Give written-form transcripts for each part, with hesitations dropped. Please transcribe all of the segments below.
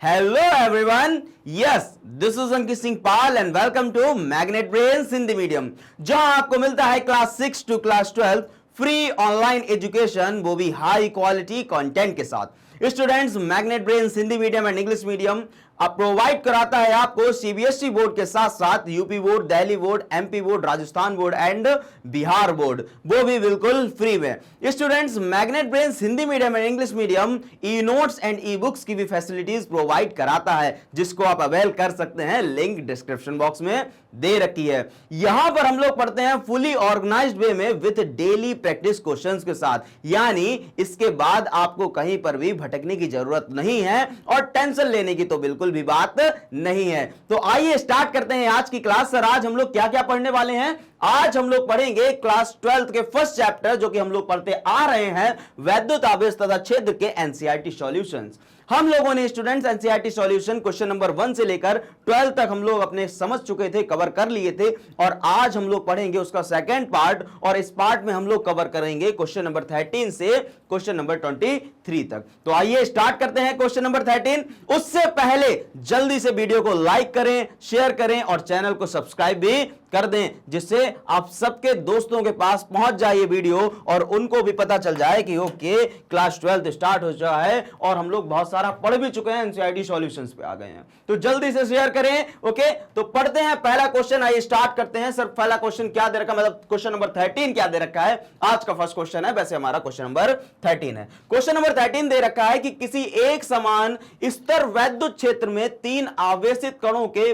Hello everyone. Yes, this is Ankit Singh Pal and welcome to Magnet Brains Hindi medium, जहां आपको मिलता है class 6 to class 12 free online education, वो भी हाई क्वालिटी कंटेंट के साथ। Students, magnet brains Hindi medium and English medium अब प्रोवाइड कराता है आपको सीबीएसई बोर्ड के साथ साथ UP board, Delhi board, MP board, Rajasthan board and Bihar board, वो भी बिल्कुल फ्री में। Students, magnet brains Hindi medium and English medium E notes and E books की भी फैसिलिटीज प्रोवाइड कराता है, जिसको आप अवेल कर सकते हैं। लिंक डिस्क्रिप्शन बॉक्स में दे रखी है। यहां पर हम लोग पढ़ते हैं फुली ऑर्गेनाइज्ड वे में विद डेली प्रैक्टिस क्वेश्चंस के साथ, यानी इसके बाद आपको कहीं पर भी भटकने की जरूरत नहीं है और टेंशन लेने की तो बिल्कुल भी बात नहीं है। तो आइए स्टार्ट करते हैं आज की क्लास। सर, आज हम लोग क्या क्या पढ़ने वाले हैं? आज हम लोग पढ़ेंगे क्लास 12 के फर्स्ट चैप्टर, जो कि हम लोग पढ़ते आ रहे हैं, वैद्युत आवेश तथा क्षेत्र के एनसीईआरटी सॉल्यूशंस। हम लोगों ने students NCERT solution question number 1 से लेकर 12 तक हम लोग अपने समझ चुके थे, कवर कर लिए थे, और आज हम लोग पढ़ेंगे उसका सेकंड पार्ट, और इस पार्ट में हम लोग कवर करेंगे क्वेश्चन नंबर 13 से क्वेश्चन नंबर 23 तक। तो आइए स्टार्ट करते हैं क्वेश्चन नंबर 13। उससे पहले जल्दी से वीडियो को लाइक करें, शेयर करें और चैनल को सब्सक्राइब भी कर दें, जिससे आप सबके दोस्तों के पास पहुंच जाए ये वीडियो और उनको भी पता चल जाए कि ओके क्लास 12 स्टार्ट हो चुका है और हम लोग बहुत सारा पढ़ भी चुके हैं, एनसीईआरटी सॉल्यूशंस पे आ गए हैं। तो जल्दी से शेयर करें। ओके, तो पढ़ते हैं पहला क्वेश्चन। आइए स्टार्ट करते हैं। सर, पहला क्वेश्चन क्या दे रखा, मतलब क्वेश्चन नंबर 13 क्या दे रखा है? आज का फर्स्ट क्वेश्चन है, वैसे हमारा क्वेश्चन नंबर 13 है। क्वेश्चन नंबर 13 दे रखा है कि किसी एक समान स्तर वैद्युत क्षेत्र में 3 आवेशित कणों के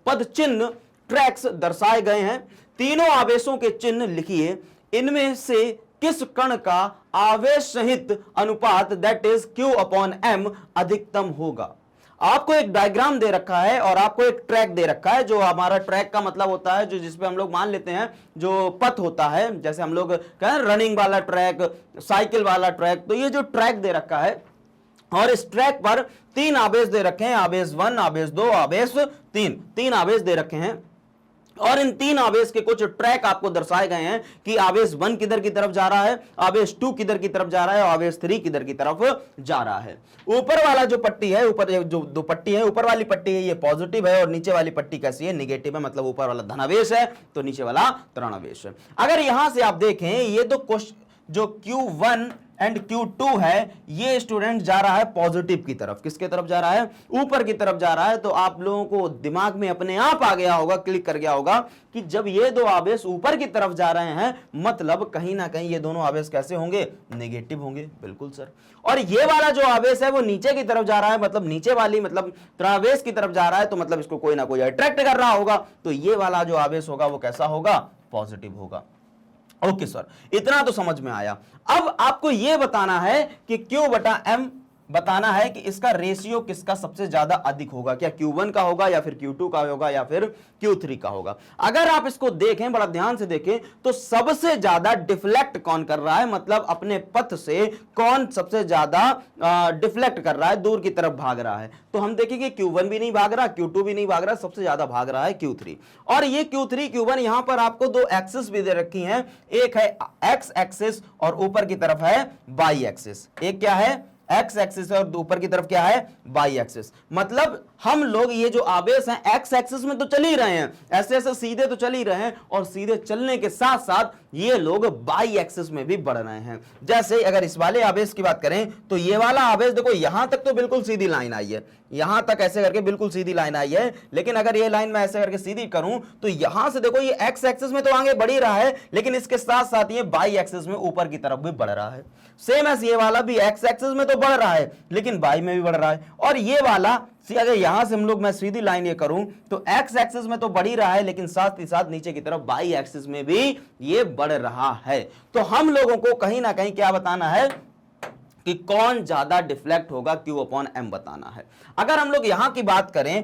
पद चिन्ह ट्रैक्स दर्शाए गए हैं। तीनों आवेशों के चिन्ह लिखिए। इनमें से किस कण का आवेश सहित अनुपात दैट इज Q/M अधिकतम होगा? आपको एक डायग्राम दे रखा है और आपको एक ट्रैक दे रखा है। जो हमारा ट्रैक का मतलब होता है जो जिसपे हम लोग मान लेते हैं जो पथ होता है, जैसे हम लोग कहें रनिंग वाला ट्रैक, साइकिल वाला ट्रैक। तो ये जो ट्रैक दे रखा है और इस ट्रैक पर 3 आवेश दे रखे हैं, आवेश 1, आवेश 2, आवेश 3, 3 आवेश दे रखे हैं। और इन 3 आवेश के कुछ ट्रैक आपको दर्शाए गए हैं कि आवेश 1 किधर की तरफ जा रहा है, आवेश 2 किधर की तरफ जा रहा है और आवेश 3 किधर की तरफ जा रहा है। ऊपर वाला जो पट्टी है, ऊपर जो 2 पट्टी है, ऊपर वाली पट्टी है ये पॉजिटिव है और नीचे वाली पट्टी कैसी है? नेगेटिव है, मतलब ऊपर वाला धनावेश है तो नीचे वाला ऋणावेश है। अगर यहां से आप देखें ये तो जो Q1 एंड Q2 है, ये स्टूडेंट जा रहा है पॉजिटिव की तरफ। किसके तरफ जा रहा है? ऊपर की तरफ जा रहा है। तो आप लोगों को दिमाग में अपने आप आ गया होगा, क्लिक कर गया होगा कि जब ये 2 आवेश ऊपर की तरफ जा रहे हैं, मतलब कहीं ना कहीं ये दोनों आवेश कैसे होंगे? नेगेटिव होंगे। बिल्कुल सर। और ये वाला जो आवेश है वो नीचे की तरफ जा रहा है, मतलब नीचे वाली मतलब ऋणावेश की तरफ जा रहा है, तो मतलब इसको कोई ना कोई अट्रैक्ट कर रहा होगा। तो ये वाला जो आवेश होगा वो कैसा होगा? पॉजिटिव होगा। ओके सर, इतना तो समझ में आया। अब आपको यह बताना है कि Q/M बताना है कि इसका रेशियो किसका सबसे ज्यादा अधिक होगा, क्या Q1 का होगा या फिर Q2 का होगा या फिर Q3 का होगा। अगर आप इसको देखें, बड़ा ध्यान से देखें, तो सबसे ज्यादा डिफ्लेक्ट कौन कर रहा है, मतलब अपने पथ से कौन सबसे ज्यादा डिफ्लेक्ट कर रहा है, दूर की तरफ भाग रहा है। तो हम देखेंगे Q1 भी नहीं भाग रहा, Q2 भी नहीं भाग रहा, सबसे ज्यादा भाग रहा है Q3। और ये Q3 Q1 यहां पर आपको 2 एक्सिस भी दे रखी हैं, एक है एक्स एक्सिस और ऊपर की तरफ है वाई एक्सिस। एक क्या है? एक्स एक्सिस है और ऊपर की तरफ क्या है? Y axis. मतलब हम लोग ये जो आवेश हैं एक्स एक्सिस में तो चल ही रहे हैं, ऐसे ऐसे सीधे तो चल ही रहे हैं, और सीधे चलने के साथ साथ ये लोग वाई एक्सिस में भी बढ़ रहे हैं। जैसे अगर इस वाले आवेश की बात करें तो ये वाला आवेश देखो यहां तक तो बिल्कुल सीधी लाइन आई है, यहां तक ऐसे करके बिल्कुल सीधी लाइन आई है। लेकिन अगर ये लाइन मैं ऐसे करके सीधी करूं तो यहां से देखो ये एक्स एक्सिस में तो आगे बढ़ ही रहा है, लेकिन इसके साथ साथ ये वाई एक्सिस में ऊपर की तरफ भी बढ़ रहा है। सेम एस ये वाला भी एक्स एक्सिस में तो बढ़ रहा है लेकिन वाई में भी बढ़ रहा है। और ये वाला अगर यहां से हम लोग मैं सीधी लाइन ये करूं तो एक्स एक्सिस में तो बढ़ ही रहा है, लेकिन साथ ही साथ नीचे की तरफ वाई एक्सिस में भी ये बढ़ रहा है। तो हम लोगों को कहीं ना कहीं क्या बताना है कि कौन ज्यादा डिफ्लेक्ट होगा, Q/M बताना है। अगर हम लोग यहां की बात करें,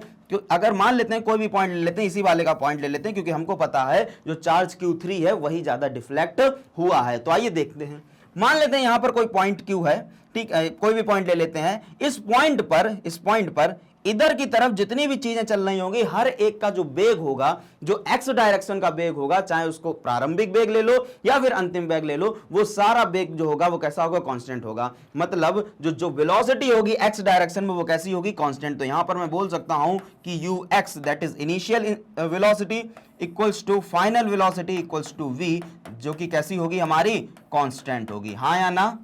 अगर मान लेते हैं कोई भी पॉइंट ले लेते हैं, इसी वाले का पॉइंट ले लेते हैं, क्योंकि हमको पता है जो चार्ज Q3 है वही ज्यादा डिफ्लेक्ट हुआ है। तो आइए देखते हैं। मान लेते हैं यहां पर कोई पॉइंट Q है, ठीक है, कोई भी पॉइंट ले लेते हैं। इस पॉइंट पर इधर की तरफ जितनी भी चीजें चल रही होंगी, हर एक का जो वेग होगा, जो एक्स डायरेक्शन का वेग होगा, चाहे उसको प्रारंभिक वेग ले लो या फिर अंतिम वेग ले लो, वो सारा वेग जो होगा वो कैसा होगा, कांस्टेंट होगा। मतलब जो वेलोसिटी होगी एक्स डायरेक्शन में वो कैसी होगी, कांस्टेंट। तो यहां पर मैं बोल सकता हूं कि u x that is initial velocity equals to final velocity equals to v, जो कि कैसी होगी, हमारी कांस्टेंट होगी। हाँ या ना,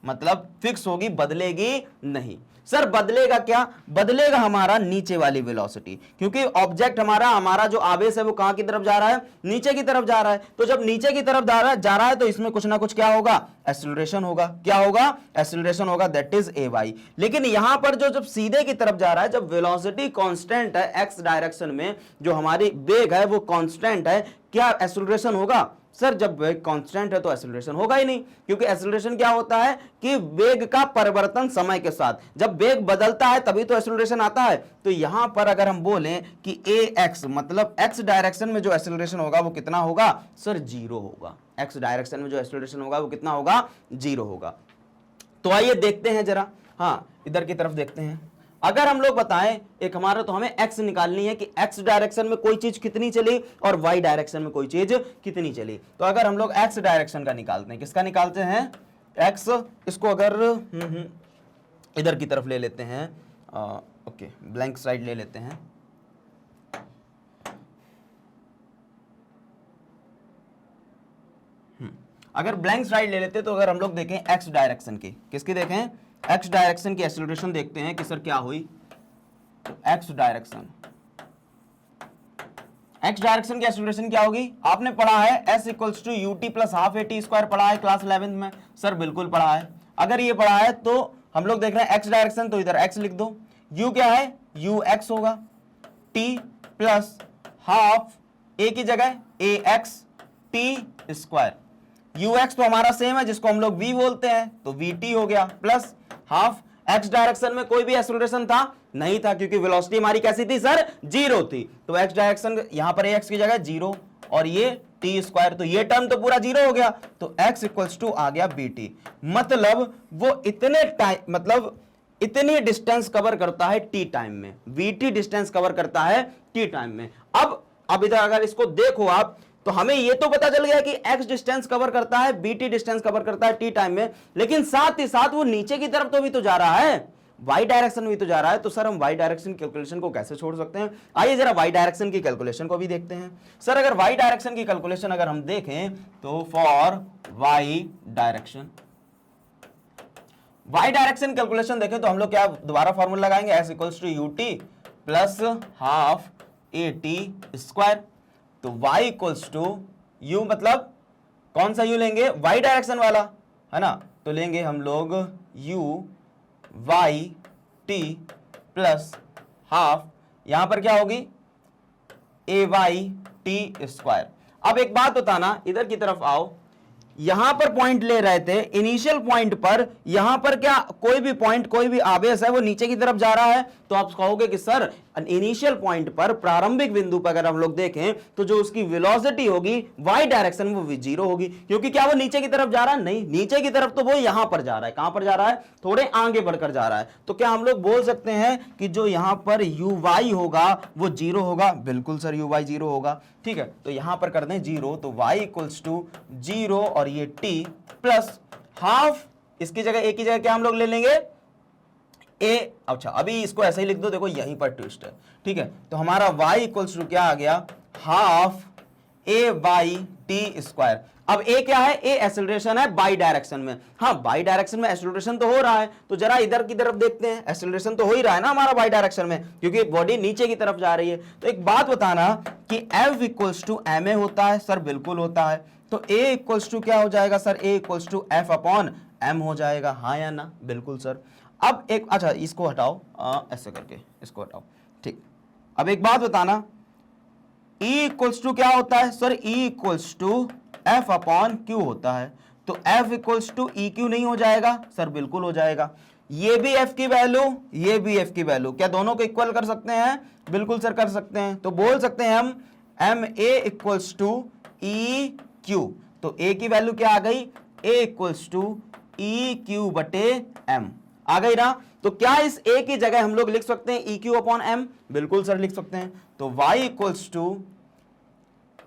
मतलब फिक्स होगी, बदलेगी नहीं। सर बदलेगा क्या, बदलेगा हमारा नीचे वाली वेलोसिटी, क्योंकि ऑब्जेक्ट हमारा जो आवेश है वो कहां की तरफ जा रहा है, नीचे की तरफ जा रहा है। तो जब नीचे की तरफ जा रहा है तो इसमें कुछ ना कुछ क्या होगा, एक्सीलरेशन होगा। क्या होगा, एक्सीलरेशन होगा, दैट इज ए वाई। लेकिन यहां पर जब सीधे की तरफ जा रहा है, जब वेलोसिटी कांस्टेंट है एक्स डायरेक्शन में, जो हमारी वेग है वो कांस्टेंट है, क्या एक्सीलरेशन होगा? सर जब वेग कांस्टेंट है तो एक्सीलरेशन होगा ही नहीं, क्योंकि एक्सीलरेशन क्या होता है कि वेग का परिवर्तन समय के साथ, जब वेग बदलता है तभी तो एक्सीलरेशन आता है। तो यहां पर अगर हम बोलें कि ए एक्स, मतलब एक्स डायरेक्शन में जो एक्सीलरेशन होगा वो कितना होगा, सर जीरो होगा। एक्स डायरेक्शन में जो एक्सीलरेशन होगा वो कितना होगा, जीरो होगा। तो आइए देखते हैं जरा, हाँ इधर की तरफ देखते हैं। अगर हम लोग बताएं एक हमारा, तो हमें x निकालनी है कि x डायरेक्शन में कोई चीज कितनी चली और y डायरेक्शन में कोई चीज कितनी चली। तो अगर हम लोग x डायरेक्शन का निकालते हैं, किसका निकालते हैं, x, इसको अगर इधर की तरफ ले लेते हैं, ओके ब्लैंक साइड ले लेते हैं। अगर ब्लैंक साइड ले लेते हैं तो अगर हम लोग देखें x डायरेक्शन की, किसकी देखें, एक्स डायरेक्शन की एक्सीलरेशन देखते हैं कि सर क्या हुई। एक्स डायरेक्शन की एक्सीलरेशन क्या होगी, आपने पढ़ा है s equals to u t plus half a t square, पढ़ा है क्लास 11 में, सर बिल्कुल पढ़ा है। अगर ये पढ़ा है तो हम लोग देख रहे हैं एक्स डायरेक्शन, तो इधर x लिख दो। u क्या है, यू एक्स होगा, t प्लस हाफ a की जगह A x T square. U x तो हमारा सेम है जिसको हम लोग v बोलते हैं, तो वी टी हो गया, प्लस हाफ। एक्स डायरेक्शन में कोई भी एक्सीलरेशन था नहीं था, क्योंकि वेलोसिटी हमारी कैसी थी सर, जीरो थी। तो एक्स डायरेक्शन यहां पर एक्स की जगह जीरो और ये टी स्क्वायर, तो ये टर्म तो पूरा जीरो हो गया, तो एक्स इक्वल्स टू आ गया बी टी। मतलब वो इतने टाइम, मतलब इतनी डिस्टेंस कवर करता है टी टाइम में, वी टी डिस्टेंस कवर करता है टी टाइम में। अब इधर अगर इसको देखो आप, तो हमें यह तो पता चल गया कि x डिस्टेंस कवर करता है, bt डिस्टेंस कवर करता है t टाइम में, लेकिन साथ ही साथ वो नीचे की तरफ तो भी तो जा रहा है, y डायरेक्शन में भी तो जा रहा है। तो सर हम y डायरेक्शन कैलकुलेशन को कैसे छोड़ सकते हैं, आइए जरा y डायरेक्शन की कैलकुलेशन को भी देखते हैं। सर अगर y डायरेक्शन की कैलकुलेशन अगर हम देखें तो फॉर y डायरेक्शन कैलकुलेशन देखें तो हम लोग क्या दोबारा फॉर्मूला लगाएंगे, s equals to u t plus half a t square. तो y इक्वल्स टू u, मतलब कौन सा u लेंगे, y डायरेक्शन वाला है ना, तो लेंगे हम लोग u y t plus half, यहां पर क्या होगी ए वाई टी स्क्वायर। अब एक बात बताना, इधर की तरफ आओ, यहां पर पॉइंट ले रहे थे, इनिशियल पॉइंट पर, यहां पर क्या कोई भी पॉइंट, कोई भी आवेश है वो नीचे की तरफ जा रहा है, तो आप कहोगे कि सर इनिशियल पॉइंट पर, प्रारंभिक बिंदु पर अगर हम लोग देखें तो जो उसकी वेलोसिटी होगी y डायरेक्शन वो जीरो होगी, क्योंकि क्या वो नीचे की तरफ जा रहा है, नहीं, नीचे की तरफ तो वो यहां पर जा रहा है। कहां पर जा रहा है, थोड़े आगे बढ़कर जा रहा है। तो क्या हम लोग बोल सकते हैं कि जो यहां पर uy होगा वो जीरो होगा, बिल्कुल सर uy जीरो होगा, ठीक है। तो यहां पर कर दें जीरो, तो y इक्वल्स टू जीरो और ये t प्लस हाफ, इसकी जगह a की जगह क्या हम लोग ले लेंगे ए। अच्छा अभी इसको ऐसे ही लिख दो, देखो यहीं पर ट्विस्ट है, ठीक है। तो हमारा y इक्वल्स टू क्या आ गया, हाफ ए वाई टी स्क्वायर। अब ए क्या है, ए एक्सेलरेशन है बाई डायरेक्शन में, हाँ बाई डायरेक्शन में एक्सेलरेशन तो हो रहा है, तो जरा इधर की तरफ देखते हैं, एक्सेलरेशन तो हो ही रहा है ना हमारा बाई डायरेक्शन में, क्योंकि बॉडी नीचे की तरफ जा रही है। तो एक बात बताना कि F equals to m a होता है, सर बिल्कुल होता है। तो A इक्वल्स टू क्या हो जाएगा sir, A equals to F upon m हो जाएगा, हाँ या ना, बिल्कुल सर। अब एक, अच्छा इसको हटाओ, ऐसे करके इसको हटाओ, ठीक। अब एक बात बताना, E इक्वल्स टू क्या होता है sir, E equals to F upon q होता है। तो F equals to E q नहीं हो जाएगा, सर बिल्कुल हो जाएगा। ये भी F की वैल्यू, ये भी F की वैल्यू, क्या दोनों को इक्वल कर सकते हैं, बिल्कुल सर कर सकते हैं। तो बोल सकते हैं हम m a equals to E q, तो A की वैल्यू क्या आ गई, A equals to E q बटे एम आ गई ना। तो क्या इस ए की जगह हम लोग लिख सकते हैं EQ अपॉन M? बिल्कुल सर लिख सकते हैं। तो y equals to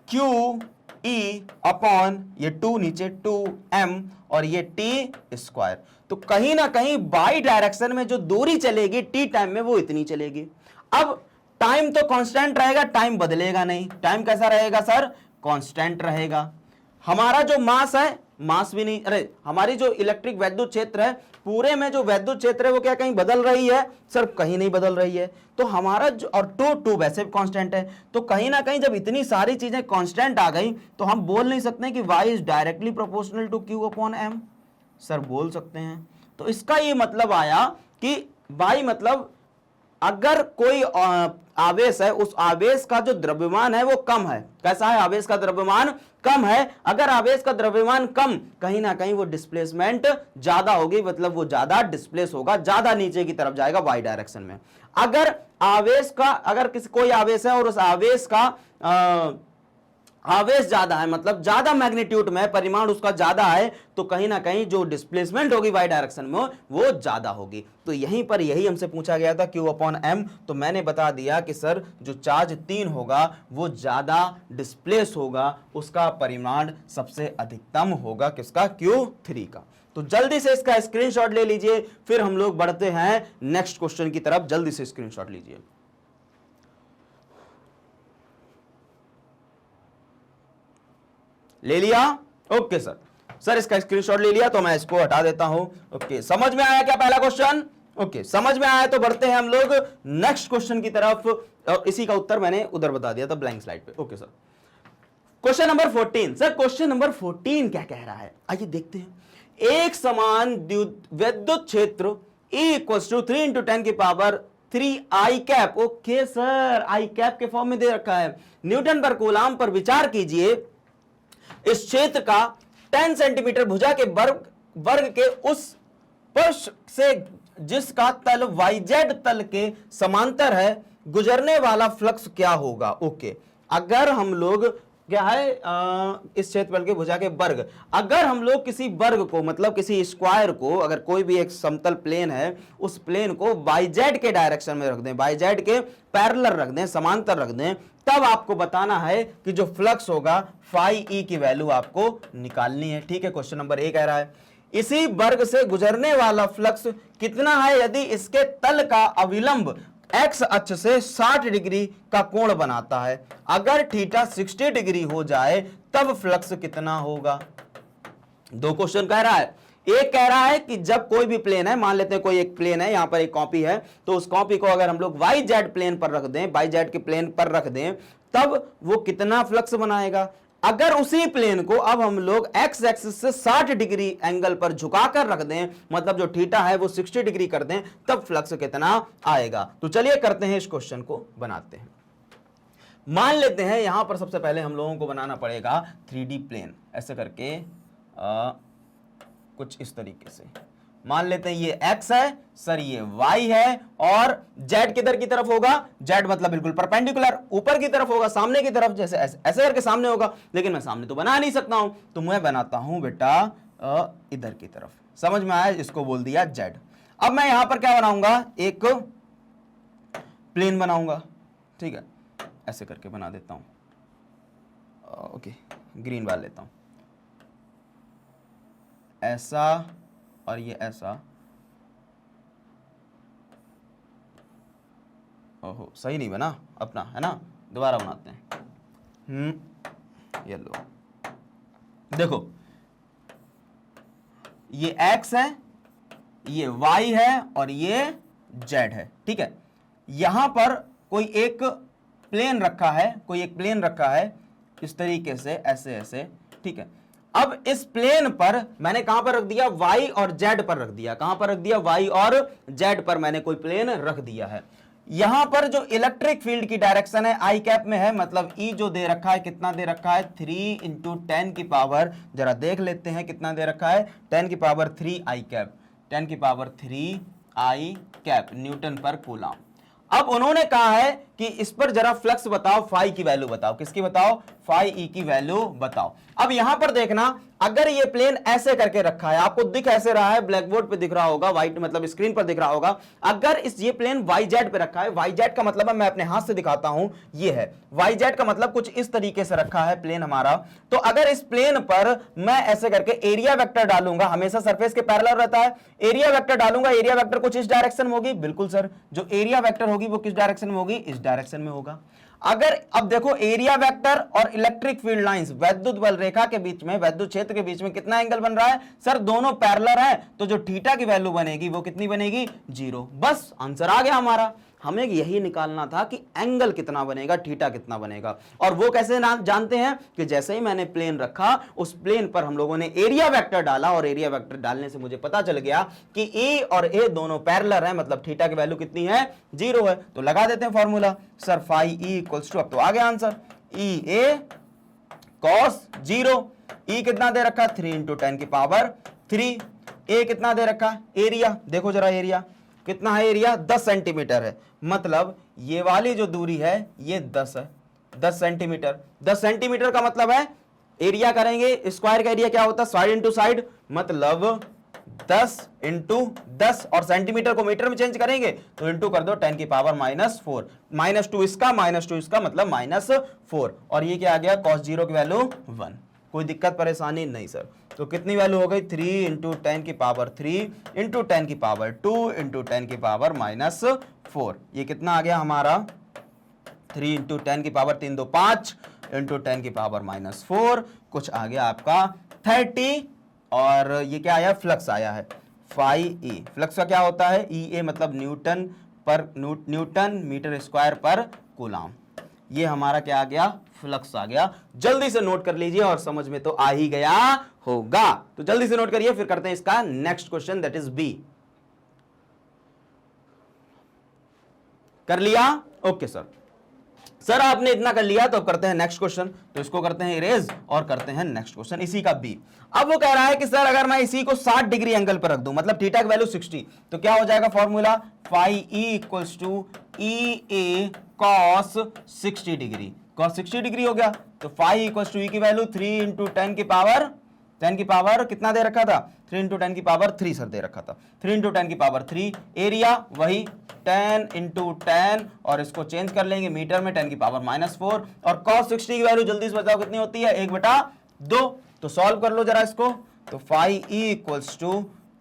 q E upon ये 2 नीचे 2m और ये t स्क्वायर। तो कहीं ना कहीं बाई डायरेक्शन में जो दूरी चलेगी t टाइम में वो इतनी चलेगी। अब टाइम तो कांस्टेंट रहेगा, टाइम बदलेगा नहीं। टाइम कैसा रहेगा सर? कांस्टेंट रहेगा। हमारा जो मास है, मास भी नहीं, अरे हमारी जो इलेक्ट्रिक वैद्युत क्षेत्र है, पूरे में जो वैद्युत क्षेत्र है वो क्या कहीं बदल रही है सर? कहीं नहीं बदल रही है। तो हमारा जो, और टू वैसे भी कांस्टेंट है, तो कहीं ना कहीं जब इतनी सारी चीजें कांस्टेंट आ गई तो हम बोल नहीं सकते कि y is directly proportional to q upon m। Sir बोल सकते हैं। तो इसका ये मतलब आया कि y मतलब अगर कोई आवेश है, उस आवेश का जो द्रव्यमान है वो कम है। कैसा है? आवेश का द्रव्यमान कम है। अगर आवेश का द्रव्यमान कम, कहीं ना कहीं वो डिस्प्लेसमेंट ज्यादा होगी, मतलब वो ज्यादा डिस्प्लेस होगा, ज्यादा नीचे की तरफ जाएगा वाई डायरेक्शन में। अगर आवेश का, अगर किसी कोई आवेश है और उस आवेश का आवेश ज्यादा है, मतलब ज्यादा मैग्नीट्यूड में परिमाण उसका ज्यादा है, तो कहीं ना कहीं जो डिस्प्लेसमेंट होगी वाई डायरेक्शन में वो ज्यादा होगी। तो यहीं पर यही हमसे पूछा गया था Q अपॉन M। तो मैंने बता दिया कि सर जो चार्ज 3 होगा वो ज्यादा डिस्प्लेस होगा, उसका परिमाण सबसे अधिकतम होगा किसका? Q3 का। तो जल्दी से इसका स्क्रीनशॉट ले लीजिए, फिर हम लोग बढ़ते हैं नेक्स्ट क्वेश्चन की तरफ। जल्दी से स्क्रीनशॉट लीजिए। ले लिया? Okay sir. सर इसका स्क्रीनशॉट ले लिया, तो मैं इसको हटा देता हूं। ओके, समझ में आया क्या पहला क्वेश्चन? ओके, समझ में आया तो बढ़ते हैं हम लोग नेक्स्ट क्वेश्चन की तरफ। और इसी का उत्तर मैंने उधर बता दिया था ब्लैंक स्लाइड पे। Okay sir, question number 14। Sir question number 14 क्या कह रहा है, आइए देखते हैं। एक समान विद्युत क्षेत्र E इक्वल्स टू 3 × 10 की power 3 I cap. Okay sir, I cap के फॉर्म में दे रखा है। न्यूटन पर कूलाम पर विचार कीजिए। इस क्षेत्र का 10 सेंटीमीटर भुजा के वर्ग के उस पृष्ठ से जिसका तल YZ तल के समांतर है, गुजरने वाला फ्लक्स क्या होगा? ओके, अगर हम लोग क्या है इस क्षेत्रफल के भुजा के वर्ग, अगर हम लोग किसी वर्ग को, मतलब किसी स्क्वायर को, अगर कोई भी एक समतल प्लेन है, उस प्लेन को YZ के डायरेक्शन में रख दें, YZ के पैरेलल रख दें, समांतर रख दें, तब आपको बताना है कि जो फ्लक्स होगा फाई ई की वैल्यू आपको निकालनी है। ठीक है, क्वेश्चन नंबर ए कह रहा है इसी वर्ग से गुजरने वाला फ्लक्स कितना है यदि इसके तल का अविलंब एक्स अक्ष से 60 डिग्री का कोण बनाता है। अगर थीटा 60 डिग्री हो जाए तब फ्लक्स कितना होगा? दो क्वेश्चन कह रहा है। एक कह रहा है कि जब कोई भी प्लेन है, मान लेते हैं कोई एक प्लेन है, यहां पर एक कॉपी है, तो उस कॉपी को अगर हम लोग YZ प्लेन पर रख दें, YZ के प्लेन पर रख दें, तब वो कितना फ्लक्स बनाएगा। अगर उसी प्लेन को अब हम लोग एक्स एक्सिस से 60 डिग्री एंगल पर झुकाकर रख दें, मतलब जो थीटा है वो 60 डिग्री कर दें, तब फ्लक्स कितना आएगा। तो चलिए करते हैं, इस क्वेश्चन को बनाते हैं। मान लेते हैं यहां पर सबसे पहले हम लोगों को बनाना पड़ेगा 3D प्लेन, ऐसे करके कुछ इस तरीके से मान लेते हैं ये x है सर, ये y है, और z किधर की तरफ होगा? z मतलब बिल्कुल परपेंडिकुलर ऊपर की तरफ होगा, सामने की तरफ, जैसे ऐसे करके सामने होगा, लेकिन मैं सामने तो बना नहीं सकता हूं, तो मैं बनाता हूं बेटा इधर की तरफ। समझ में आया? इसको बोल दिया z। अब मैं यहां पर क्या बनाऊंगा? एक प्लेन बनाऊंगा। ठीक है, ऐसे करके बना देता हूं। ओके, ग्रीन वाला लेता हूं, ऐसा और ये ऐसा। ओहो, सही नहीं बना अपना, है ना? दोबारा बनाते हैं। ये लो, देखो ये x है, ये y है और ये z है। ठीक है, यहां पर कोई एक प्लेन रखा है, कोई एक प्लेन रखा है इस तरीके से, ऐसे ऐसे। ठीक है, अब इस प्लेन पर मैंने कहां पर रख दिया? y और z पर रख दिया। कहां पर रख दिया? y और z पर मैंने कोई प्लेन रख दिया है। यहां पर जो इलेक्ट्रिक फील्ड की डायरेक्शन है I कैप में है, मतलब E जो दे रखा है, कितना दे रखा है? 3 × 10 की पावर, जरा देख लेते हैं कितना दे रखा है, 10 की पावर 3 I कैप, 10 की पावर 3 I कैप न्यूटन पर कूलाम। अब उन्होंने कहा है कि इस पर जरा फ्लक्स बताओ, फाई की वैल्यू बताओ। किसकी बताओ? फाई ई की वैल्यू बताओ। अब यहां पर देखना, अगर ये प्लेन ऐसे करके रखा है, आपको दिख ऐसे रहा है, ब्लैक बोर्ड पे दिख रहा होगा, व्हाइट मतलब स्क्रीन पर दिख रहा होगा, अगर इस ये प्लेन YZ पे रखा है, YZ का मतलब है, मैं अपने हाथ से दिखाता हूं, ये है YZ का मतलब कुछ इस तरीके से रखा है प्लेन हमारा। तो अगर इस प्लेन पर मैं ऐसे करके एरिया वेक्टर डालूंगा, हमेशा सरफेस के पैरेलल रहता है, एरिया वेक्टर डालूंगा, एरिया वेक्टर कुछ इस डायरेक्शन में होगी, बिल्कुल सर, जो एरिया वेक्टर होगी वो किस डायरेक्शन में होगी, इस डायरेक्शन में होगा। अगर अब देखो एरिया वेक्टर और इलेक्ट्रिक फील्ड लाइंस, वैद्युत बल रेखा के बीच में, वैद्युत क्षेत्र के बीच में कितना एंगल बन रहा है सर, दोनों पैरेलल है, तो जो थीटा की वैल्यू बनेगी वो कितनी बनेगी, 0। बस आंसर आ गया हमारा। हमें यही निकालना था कि एंगल कितना बनेगा, थीटा कितना बनेगा। और वो कैसे जानते हैं कि जैसे ही मैंने प्लेन रखा, उस प्लेन पर हम लोगों ने एरिया वेक्टर डाला, और एरिया वेक्टर डालने से मुझे पता चल गया कि ए और ए दोनों पैरेलल है, मतलब थीटा की वैल्यू कितनी है, 0 है। तो लगा देते हैं formula, sir phi E equals to, अब तो आ गया आंसर, ई ए कॉस 0। ई कितना दे रखा, 3 इंटू 10 की पावर 3। ए कितना दे रखा, एरिया देखो जरा, एरिया कितना है, एरिया 10 सेंटीमीटर है, मतलब ये वाली जो दूरी है ये 10 है, 10 सेंटीमीटर। 10 सेंटीमीटर का मतलब है, एरिया करेंगे, स्क्वायर का एरिया क्या होता है, साइड इंटू साइड, मतलब 10 इंटू 10, और सेंटीमीटर को मीटर में चेंज करेंगे तो इंटू कर दो 10 की पावर -4, -2 इसका, -2 इसका, मतलब -4, और ये क्या आ गया, cos 0 की वैल्यू 1। कोई दिक्कत परेशानी नहीं सर। तो कितनी वैल्यू हो गई, 3 इंटू 10 की पावर 3 इंटू 10 की पावर 2 इंटू 10 की पावर -4। ये कितना आ गया हमारा, 3 इंटू 10 की पावर 3 2 5 इंटू 10 की पावर -4, कुछ आ गया आपका 30, और ये क्या आया, फ्लक्स आया है, फाई ई। फ्लक्स का क्या होता है, ई ए मतलब न्यूटन मीटर स्क्वायर पर कूलम। ये हमारा क्या आ गया, फ्लक्स आ गया। जल्दी से नोट कर लीजिए, और समझ में तो आ ही गया होगा, तो जल्दी से नोट करिए, फिर करते हैं इसका next question, that is B. कर लिया, ओके सर आपने इतना कर लिया, तो अब करते हैं नेक्स्ट क्वेश्चन। तो इसको करते हैं इरेज, और करते हैं नेक्स्ट क्वेश्चन, इसी का बी। अब वो कह रहा है कि सर अगर मैं इसी को 60 डिग्री एंगल पर रख दूं, मतलब थीटा की वैल्यू 60, तो क्या हो जाएगा formula, phi E equals to E A cos 60 degree. Cos 60 degree हो गया, तो फाई इक्वल्स टू ई की वैल्यू 3 इंटू 10 की पावर कितना दे रखा था, 3 इंटू 10 की पावर 3 सर दे रखा था, 3 इंटू 10 की पावर 3। एरिया वही 10 इंटू 10, और इसको चेंज कर लेंगे मीटर में, 10 की पावर -4, और cos 60 की वैल्यू जल्दी से बताओ कितनी होती है, 1/2। तो सॉल्व कर लो जरा इसको, तो phi E equals to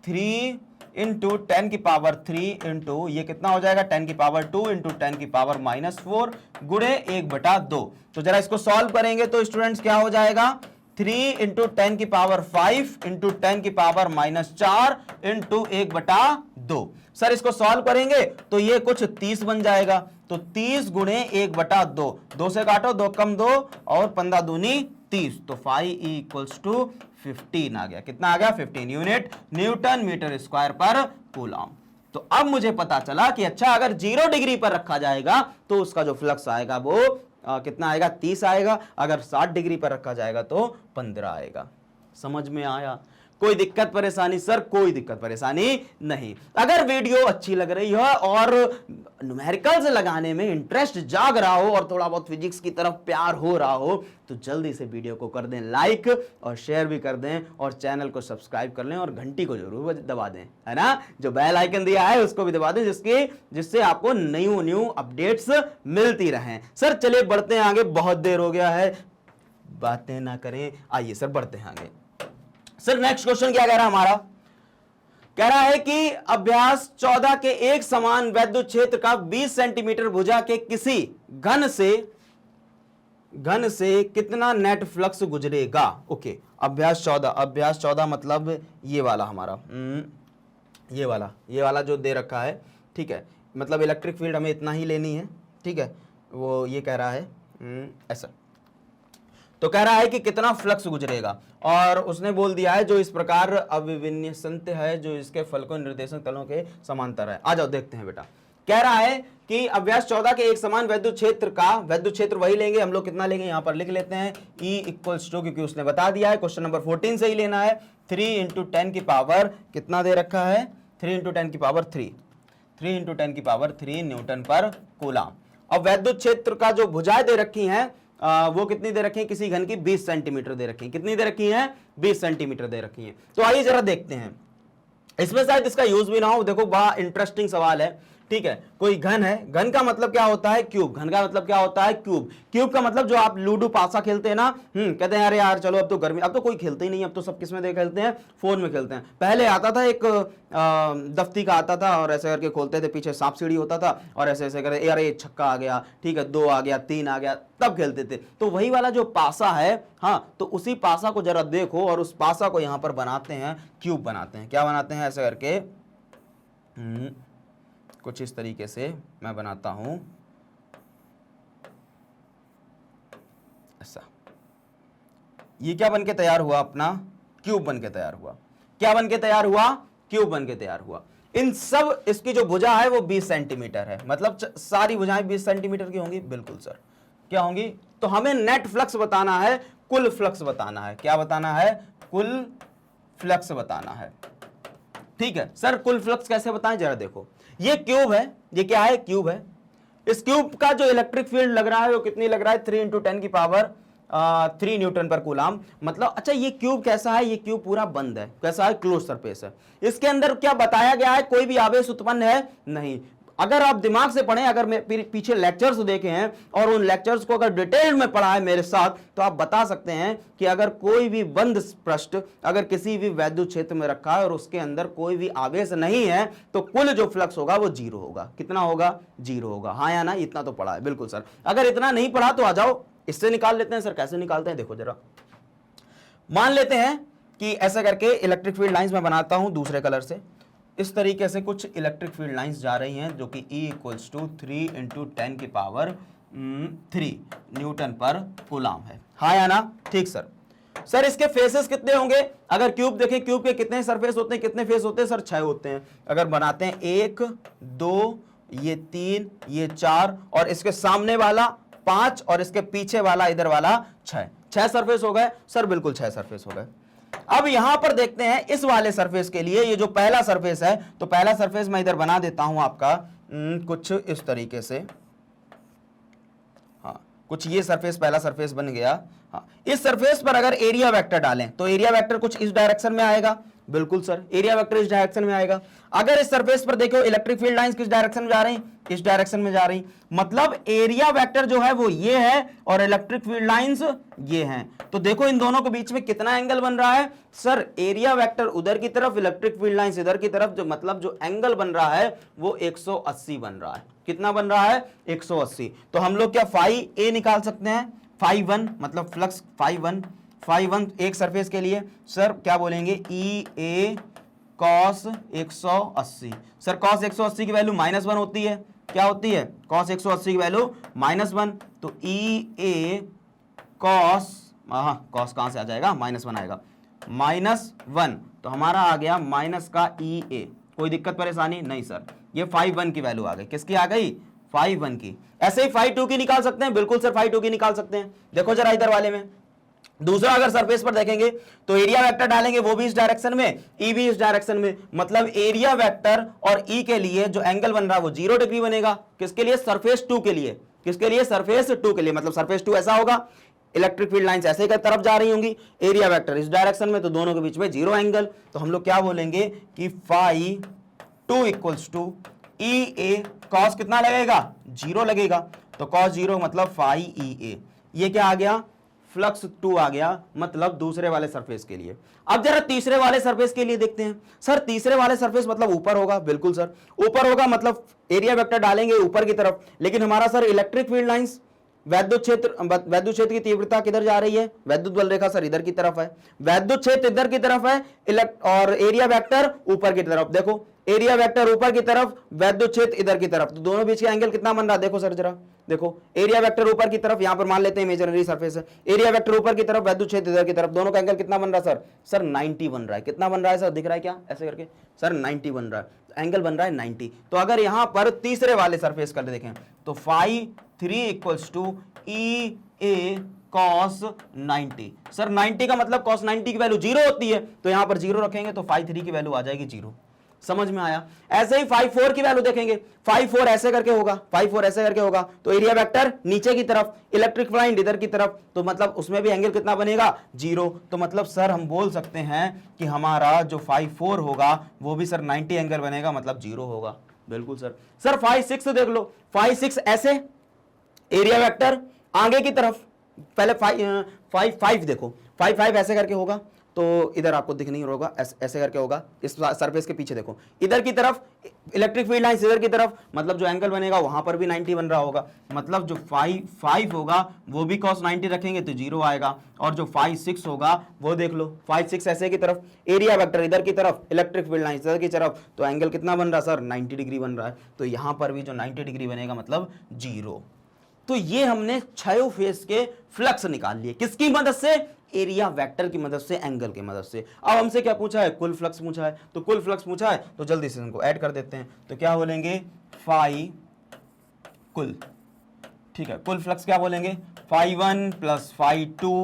3 into 10 की पावर 3 इंटू ये कितना हो जाएगा, 10 की पावर 2 इंटू 10 की पावर -4 गुणे 1/2। तो जरा इसको सॉल्व करेंगे तो स्टूडेंट्स क्या हो जाएगा, 3 इंटू 10 की पावर 5 इंटू 10 की पावर -4 इंटू 1/2। सर इसको सॉल्व करेंगे तो ये कुछ 30 बन जाएगा, तो 30 गुणे 1/2, 2 से काटो, 2 कम 2, और 15 दूनी 30, तो फाई ई इक्वल्स टू 15 आ गया। कितना आ गया, 15 यूनिट न्यूटन मीटर स्क्वायर पर कूलम। तो अब मुझे पता चला कि अच्छा अगर 0 डिग्री पर रखा जाएगा तो उसका जो फ्लक्स आएगा वो कितना आएगा, 30 आएगा। अगर 60 डिग्री पर रखा जाएगा तो 15 आएगा। समझ में आया? कोई दिक्कत परेशानी सर? कोई दिक्कत परेशानी नहीं। अगर वीडियो अच्छी लग रही है और न्यूमेरिकल्स लगाने में इंटरेस्ट जाग रहा हो और थोड़ा बहुत फिजिक्स की तरफ प्यार हो रहा हो तो जल्दी से वीडियो को कर दें लाइक और शेयर भी कर दें और चैनल को सब्सक्राइब कर लें और घंटी को जरूर दबा दें, है ना। जो बेल आइकन दिया है उसको भी दबा दें जिससे आपको न्यू अपडेट्स मिलती रहें। सर चलिए बढ़ते हैं आगे, बहुत देर हो गया है, बातें ना करें, आइए सर बढ़ते हैं आगे। सर नेक्स्ट क्वेश्चन क्या कह रहा है हमारा? कह रहा है कि अभ्यास 14 के एक समान वैद्युत क्षेत्र का 20 सेंटीमीटर भुजा के किसी घन से कितना नेट फ्लक्स गुजरेगा। ओके, अभ्यास 14 मतलब ये वाला हमारा ये वाला जो दे रखा है, ठीक है, मतलब इलेक्ट्रिक फील्ड हमें इतना ही लेनी है, ठीक है। वो ये कह रहा है ऐसा, तो कह रहा है कि कितना फ्लक्स गुजरेगा और उसने बोल दिया है जो इस प्रकार अविविन्यसंत है, जो इसके फलकों निर्देशक तलों के समांतर है। आ जाओ देखते हैं बेटा। कह रहा है कि अभ्यास 14 के एक समान वैद्युत क्षेत्र वही लेंगे हम लोग, कितना लेंगे यहां पर लिख लेते हैं, E इक्वल्स टू, क्योंकि उसने बता दिया है, क्वेश्चन नंबर 14 से ही लेना है, 3 इंटू 10 की पावर कितना दे रखा है, 3 इंटू 10 की पावर 3 इंटू 10 की पावर 3 न्यूटन पर कूलम। अब वैद्युत क्षेत्र का जो भुजाएं दे रखी हैं वो कितनी दे रखी है, किसी घन की 20 सेंटीमीटर दे रखी है। कितनी दे रखी है, 20 सेंटीमीटर दे रखी है। तो आइए जरा देखते हैं, इसमें शायद इसका यूज भी ना हो। देखो बड़ा इंटरेस्टिंग सवाल है, ठीक है। कोई घन है, घन का मतलब क्या होता है, क्यूब। घन का मतलब क्या होता है, क्यूब। क्यूब का मतलब जो आप लूडो पासा खेलते हैं ना, कहते हैं अरे यार चलो अब तो गर्मी, अब तो कोई खेलते ही नहीं, अब तो सब किस में दे खेलते हैं, फोन में खेलते हैं। पहले आता था एक दफ्ती का आता था और ऐसे करके खोलते थे, पीछे सांप सीढ़ी होता था और ऐसे ऐसे करके अरे छक्का आ गया, ठीक है, 2 आ गया, 3 आ गया, तब खेलते थे। तो वही वाला जो पासा है, हाँ, तो उसी पासा को जरा देखो और उस पासा को यहां पर बनाते हैं, क्यूब बनाते हैं। क्या बनाते हैं, ऐसे करके कुछ इस तरीके से मैं बनाता हूं, ऐसा। ये क्या बनके तैयार हुआ, अपना क्यूब बनके तैयार हुआ। क्या बनके तैयार हुआ, क्यूब बनके तैयार हुआ। इन सब, इसकी जो भुजा है वो 20 सेंटीमीटर है, मतलब सारी भुजाएं 20 सेंटीमीटर की होंगी। बिल्कुल सर, क्या होंगी। तो हमें नेट फ्लक्स बताना है, कुल फ्लक्स बताना है। क्या बताना है, कुल फ्लक्स बताना है। ठीक है सर, कुल फ्लक्स कैसे बताएं, जरा देखो। ये क्यूब है, ये क्या है, क्यूब है। इस क्यूब का जो इलेक्ट्रिक फील्ड लग रहा है वो कितनी लग रहा है, 3 × 10 की पावर 3 न्यूटन पर कूलाम। मतलब अच्छा, ये क्यूब कैसा है, ये क्यूब पूरा बंद है। कैसा है, क्लोज सरफेस है। इसके अंदर क्या बताया गया है, कोई भी आवेश उत्पन्न है नहीं। अगर आप दिमाग से पढ़ें, अगर मैं पीछे लेक्चर्स देखे हैं और उन लेक्चर्स को अगर डिटेल में पढ़ा है मेरे साथ, तो आप बता सकते हैं कि अगर कोई भी बंद पृष्ठ अगर किसी भी वैद्युत क्षेत्र में रखा है और उसके अंदर कोई भी आवेश नहीं है, तो कुल जो फ्लक्स होगा वो 0 होगा। कितना होगा, 0 होगा। हाँ या ना, इतना तो पढ़ा है। बिल्कुल सर। अगर इतना नहीं पढ़ा तो आ जाओ, इससे निकाल लेते हैं। सर कैसे निकालते हैं, देखो जरा। मान लेते हैं कि ऐसा करके इलेक्ट्रिक फील्ड लाइंस में बनाता हूं दूसरे कलर से। इस तरीके से कुछ इलेक्ट्रिक फील्ड लाइंस जा रही हैं, जो कि E = 3 × 10 की पावर 3 न्यूटन पर कूलाम है। हाँ या ना, ठीक सर। सर इसके फेसेस कितने होंगे, अगर क्यूब देखें, क्यूब के कितने सरफेस होते हैं, कितने फेस होते हैं सर, 6 होते हैं। अगर बनाते हैं 1 2 ये 3 ये 4 और इसके सामने वाला 5 और इसके पीछे वाला इधर वाला 6 सरफेस हो गए सर। बिल्कुल 6 सरफेस हो गए। अब यहां पर देखते हैं इस वाले सरफेस के लिए, ये जो पहला सरफेस है, तो पहला सरफेस मैं इधर बना देता हूं आपका कुछ इस तरीके से। हाँ, कुछ ये सरफेस पहला सरफेस बन गया। हाँ, इस सरफेस पर अगर एरिया वेक्टर डालें तो एरिया वेक्टर कुछ इस डायरेक्शन में आएगा। बिल्कुल सर, एरिया वेक्टर इस डायरेक्शन में आएगा। अगर इस सरफेस पर देखो इलेक्ट्रिक फील्ड लाइंस किस डायरेक्शन में जा रही, इस डायरेक्शन में जा रही, मतलब एरिया वेक्टर जो है वो ये है और इलेक्ट्रिक फील्ड लाइंस ये हैं। तो देखो इन दोनों के बीच में कितना एंगल बन रहा है सर, एरिया वेक्टर उधर की तरफ, इलेक्ट्रिक फील्ड लाइंस इधर की तरफ, जो मतलब जो एंगल बन रहा है वो 180 बन रहा है। कितना बन रहा है, 180। तो हम लोग क्या फाई ए निकाल सकते हैं, फाई 1 मतलब फ्लक्स फाई 1 एक सरफेस के लिए सर क्या बोलेंगे, ई ए कॉस 180। सर कॉस 180 की वैल्यू -1 होती है। क्या होती है, कॉस 180 की वैल्यू -1। तो ई ए कॉस, कॉस कहां से आ जाएगा, -1 आएगा, -1। तो हमारा आ गया माइनस का ई ए। कोई दिक्कत परेशानी नहीं सर, ये फाई 1 की वैल्यू आ गई। किसकी आ गई, फाई 1 की। ऐसे ही फाई 2 की निकाल सकते हैं। बिल्कुल सर, फाई 2 की निकाल सकते हैं। देखो जरा इधर वाले में दूसरा अगर सरफेस पर देखेंगे तो एरिया वेक्टर डालेंगे, वो भी इस डायरेक्शन में, ई भी इस डायरेक्शन में, मतलब एरिया वेक्टर और ई के लिए जो एंगल बन रहा है वो 0 डिग्री बनेगा। किसके लिए, सरफेस 2 के लिए। किसके लिए, सरफेस 2 के लिए। मतलब सरफेस 2 ऐसा होगा, इलेक्ट्रिक फील्ड लाइंस ऐसे ही तरफ जा रही होंगी, एरिया वेक्टर इस डायरेक्शन में, तो दोनों के बीच में 0 एंगल। तो हम लोग क्या बोलेंगे कि फाई 2 = ई ए कॉस कितना लगेगा, 0 लगेगा। तो कॉस 0 मतलब फाई ई ए। ये क्या आ गया, फ्लक्स 2 आ गया, मतलब दूसरे वाले सरफेस के लिए। अब जरा तीसरे वाले सरफेस के लिए देखते हैं। सर तीसरे वाले सरफेस मतलब ऊपर होगा। बिल्कुल सर, ऊपर होगा, मतलब एरिया वेक्टर डालेंगे ऊपर की तरफ। लेकिन हमारा सर इलेक्ट्रिक फील्ड लाइंस, वैद्युत क्षेत्र की तीव्रता किधर जा रही है, वैद्युत बल रेखा सर इधर की तरफ है, वैद्युत क्षेत्र इधर की तरफ है, और एरिया वेक्टर ऊपर की तरफ। देखो एरिया वेक्टर ऊपर की तरफ, वैद्युत क्षेत्र इधर की तरफ, तो दोनों बीच का एंगल कितना बन रहा है, देखो सर जरा देखो, एरिया वेक्टर ऊपर की तरफ, यहां पर मान लेते हैं इमेजिनरी सरफेस है, एरिया वेक्टर ऊपर की तरफ, वैद्युत क्षेत्र इधर की तरफ, दोनों का एंगल कितना बन रहा है सर 90 बन रहा है। कितना बन रहा है सर, दिख रहा है क्या, ऐसे करके सर 90 बन रहा है, एंगल बन रहा है 90। तो अगर यहां पर तीसरे वाले सरफेस कर देखें तो phi 3 = E A cos 90। Sir 90 का मतलब कॉस 90 की वैल्यू 0 होती है, तो यहां पर 0 रखेंगे तो फाई 3 की वैल्यू आ जाएगी 0। समझ में आया। ऐसे ही 5 4 की वैल्यू देखेंगे, 5 4 ऐसे करके होगा, 5 4 ऐसे करके होगा, तो एरिया वेक्टर नीचे की तरफ, इलेक्ट्रिक लाइन इधर की तरफ, तो मतलब उसमें भी एंगल कितना बनेगा 0। तो मतलब सर हम बोल सकते हैं कि हमारा जो 5 4 होगा वो भी सर 90 एंगल बनेगा, मतलब 0 होगा। बिल्कुल सर। सर 5 6 देख लो, 5 6 ऐसे, एरिया वेक्टर आगे की तरफ, पहले 5 5 देखो, 5 5 ऐसे करके होगा, तो इधर आपको दिख नहीं होगा, ऐसे करके होगा, इस सरफेस के पीछे देखो, इधर की तरफ इलेक्ट्रिक फील्ड लाइन इधर की तरफ, मतलब जो एंगल बनेगा वहां पर भी 90 बन रहा होगा, मतलब जो 5 5 होगा वो भी cos 90 रखेंगे तो 0 आएगा, और जो 5 6 होगा वो देख लो, 5 6 ऐसे की तरफ, एरिया वेक्टर इधर की तरफ, इलेक्ट्रिक फील्ड लाइन इधर की तरफ, तो एंगल कितना बन रहा है सर 90 डिग्री बन रहा है, तो यहां पर भी जो 90 डिग्री बनेगा मतलब 0। तो ये हमने 6 फेस के फ्लक्स निकाल लिए, किसकी मदद से, एरिया वेक्टर की मदद से, एंगल की मदद से। अब हमसे क्या पूछा है, कुल फ्लक्स पूछा है, तो कुल फ्लक्स पूछा है तो जल्दी से इनको ऐड कर देते हैं, तो क्या बोलेंगे फाई कुल, ठीक है, कुल फ्लक्स क्या बोलेंगे, phi 1 plus phi 2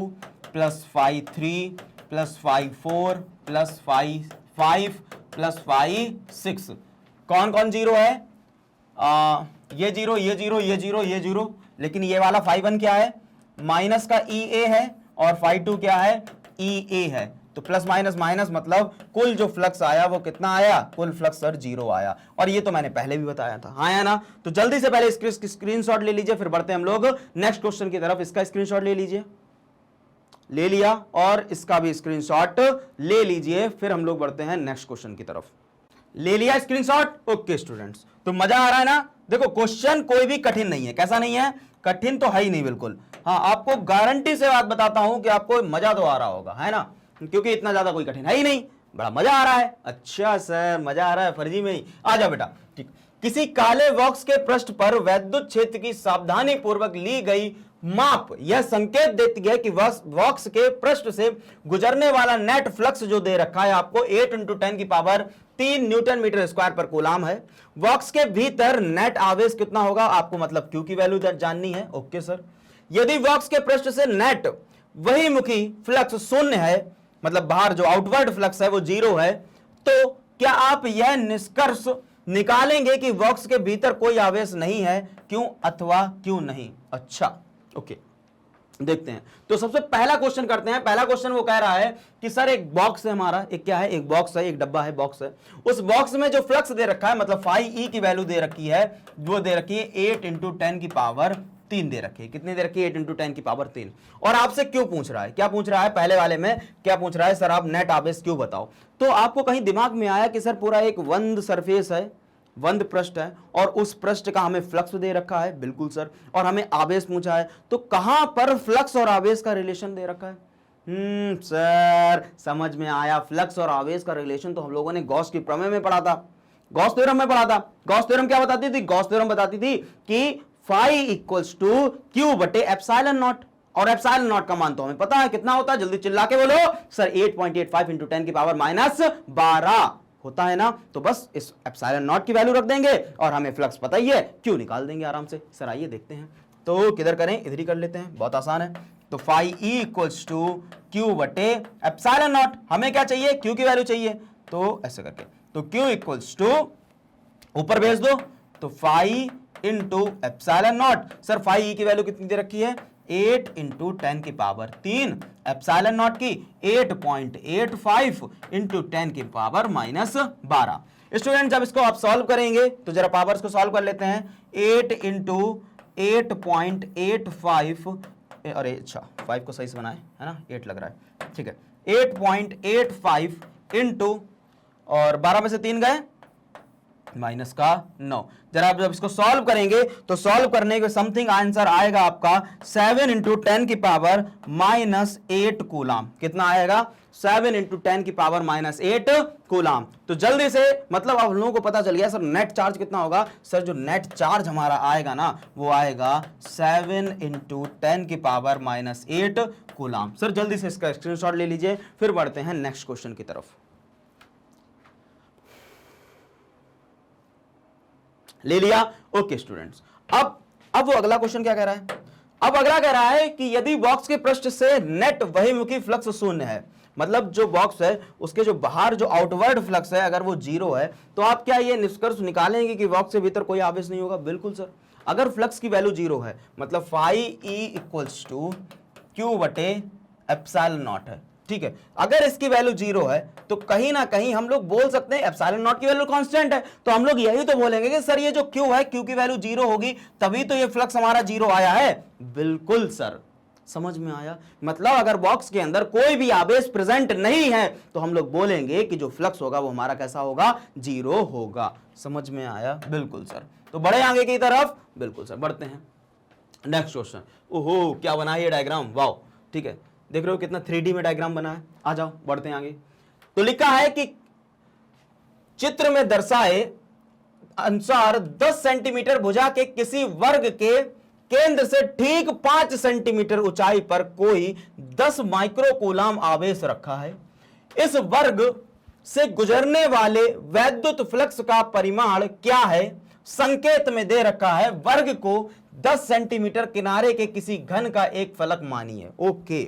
plus phi 3 plus phi 4 plus phi 5 plus phi 6। कौन कौन 0 है, ये 0 ये 0 ये 0 ये 0, लेकिन ये वाला फाई 1 क्या है, माइनस का ई ए है, और फाई 2 क्या है, ई ए है, तो प्लस माइनस माइनस मतलब कुल जो फ्लक्स आया वो कितना आया, कुल फ्लक्स सर 0 आया, और ये तो मैंने पहले भी बताया था, हाँ या ना। तो जल्दी से पहले इसकी स्क्रीनशॉट ले लीजिए, फिर बढ़ते हैं हम लोग नेक्स्ट क्वेश्चन की तरफ। इसका स्क्रीनशॉट ले लीजिए, ले लिया, और इसका भी स्क्रीनशॉट ले लीजिए, फिर हम लोग बढ़ते हैं नेक्स्ट क्वेश्चन की तरफ। ले लिया स्क्रीनशॉट, ओके स्टूडेंट्स, तो मजा आ रहा है ना। देखो क्वेश्चन कोई भी कठिन नहीं है, कैसा नहीं है, कठिन तो है ही नहीं बिल्कुल, हाँ आपको गारंटी से बात बताता हूं कि आपको मजा तो आ रहा होगा, है ना, क्योंकि इतना ज्यादा कोई कठिन है ही नहीं, बड़ा मजा आ रहा है। अच्छा सर मजा आ रहा है फर्जी में ही, आ जाओ बेटा। ठीक, किसी काले बॉक्स के पृष्ठ पर वैद्युत क्षेत्र की सावधानी पूर्वक ली गई माप यह संकेत देती है कि बॉक्स के पृष्ठ से गुजरने वाला नेट फ्लक्स जो दे रखा है आपको 8 × 10 की पावर 3 न्यूटन मीटर स्क्वायर पर कूलाम है। बॉक्स के भीतर नेट आवेश कितना होगा, आपको मतलब क्यू की वैल्यू जाननी है। ओके सर, यदि बॉक्स के पृष्ठ से नेट वही मुखी फ्लक्स शून्य है, मतलब बाहर जो आउटवर्ड फ्लक्स है वो 0 है, तो क्या आप यह निष्कर्ष निकालेंगे कि बॉक्स के भीतर कोई आवेश नहीं है, क्यों अथवा क्यों नहीं। अच्छा ओके, देखते हैं। तो सबसे पहला क्वेश्चन करते हैं। पहला क्वेश्चन वो कह रहा है कि सर एक बॉक्स है हमारा, एक क्या है, एक बॉक्स है, एक डब्बा है, बॉक्स है, उस बॉक्स में जो फ्लक्स दे रखा है, मतलब फाई ई की वैल्यू दे रखी है, वो दे रखी है 8 × 10 की पावर 3 दे रखी है। कितनी दे रखी है, 8 × 10 की पावर 3। और आपसे क्यों पूछ रहा है, क्या पूछ रहा है, पहले वाले में क्या पूछ रहा है, सर आप नेट आवेश क्यों बताओ। तो आपको कहीं दिमाग में आया कि सर पूरा एक बंद सरफेस है, बंद पृष्ठ है, और उस पृष्ठ का हमें फ्लक्स दे रखा है। बिल्कुल सर, और हमें आवेश पूछा है, तो कहां पर फ्लक्स और आवेश का रिलेशन दे रखा है। सर समझ में आया, फ्लक्स और आवेश का रिलेशन तो हम लोगों ने गॉस की प्रमेय में पढ़ा था, गॉस थ्योरम में पढ़ा था। गॉस थ्योरम क्या बताती थी, गॉस थ्योरम बताती थी कि फाई इक्वल्स टू क्यू बटे एप्सिलॉन नॉट, और एप्सिलॉन नॉट का मान तो हमें पता है कितना होता है, जल्दी चिल्ला के बोलो सर, 8.85 × 10 की पावर -12 होता है ना। तो बस इस एप्सिलॉन नॉट की वैल्यू रख देंगे और हमें फ्लक्स पता ही है, क्यों निकाल देंगे आराम से। सर आइए देखते हैं, तो किधर करें, इधर ही कर लेते हैं, बहुत आसान है। तो phi E equals to q बटे एप्सिलॉन नॉट, हमें क्या चाहिए, क्यू की वैल्यू चाहिए, तो ऐसे करके, तो क्यू इक्वल्स टू ऊपर भेज दो, तो phi into epsilon naught. Sir phi E की वैल्यू कितनी दे रखी है, 8 × 10 की पावर 3, एप्सिलॉन नॉट की 8.85 × 10 की पावर -12। स्टूडेंट जब इसको आप सॉल्व करेंगे तो जरा पावर्स को सॉल्व कर लेते हैं। 8 × 8.85, अरे अच्छा 5 को सही से बनाए है ना, 8 लग रहा है, ठीक है, 8.85 इंटू, और 12 में से 3 गए, -9। जरा आप जब इसको सॉल्व करेंगे तो सॉल्व करने के समथिंग आंसर आएगा आपका 7 × 10 की पावर -8 कूलाम। कितना आएगा, 7 × 10 की पावर -8 कूलाम। तो जल्दी से मतलब आप लोगों को पता चल गया सर नेट चार्ज कितना होगा। सर जो नेट चार्ज हमारा आएगा ना वो आएगा 7 × 10 की पावर -8 कूलाम। सर जल्दी से इसका स्क्रीनशॉट ले लीजिए, फिर बढ़ते हैं नेक्स्ट क्वेश्चन की तरफ। ले लिया, ओके स्टूडेंट्स। अब वो अगला क्वेश्चन क्या कह रहा है, अब अगला कह रहा है कि यदि बॉक्स के पृष्ठ से नेट बहिर्मुखी फ्लक्स शून्य है, मतलब जो बॉक्स है उसके जो बाहर जो आउटवर्ड फ्लक्स है अगर वो 0 है तो आप क्या ये निष्कर्ष निकालेंगे कि बॉक्स के भीतर कोई आवेश नहीं होगा? बिल्कुल सर। अगर फ्लक्स की वैल्यू 0 है मतलब phi E equals to q बटे एप्सिलॉन नॉट है, ठीक है। अगर इसकी वैल्यू 0 है तो कहीं ना कहीं हम लोग बोल सकते हैं एप्सिलॉन नॉट की वैल्यू कांस्टेंट है, तो हम लोग यही तो बोलेंगे कि सर ये जो क्यू है, क्यू की वैल्यू 0 होगी तभी तो ये फ्लक्स हमारा 0 आया है। बिल्कुल सर, समझ में आया? मतलब अगर बॉक्स के अंदर कोई भी आवेश प्रेजेंट नहीं है तो हम लोग बोलेंगे कि जो फ्लक्स होगा वो हमारा कैसा होगा? 0 होगा। समझ में आया? बिल्कुल सर। तो बढ़े आगे की तरफ? बिल्कुल सर, बढ़ते हैं नेक्स्ट क्वेश्चन। ओहो क्या बना है ये डायग्राम, वाओ, ठीक है। देख रहे हो कितना 3D में डायग्राम बना है। आ जाओ बढ़ते हैं आगे। तो लिखा है कि चित्र में दर्शाए अनुसार 10 सेंटीमीटर भुजा के किसी वर्ग के केंद्र से ठीक 5 सेंटीमीटर ऊंचाई पर कोई 10 माइक्रोकूलम आवेश रखा है। इस वर्ग से गुजरने वाले वैद्युत फ्लक्स का परिमाण क्या है? संकेत में दे रखा है वर्ग को 10 सेंटीमीटर किनारे के किसी घन का एक फलक मानिए। ओके,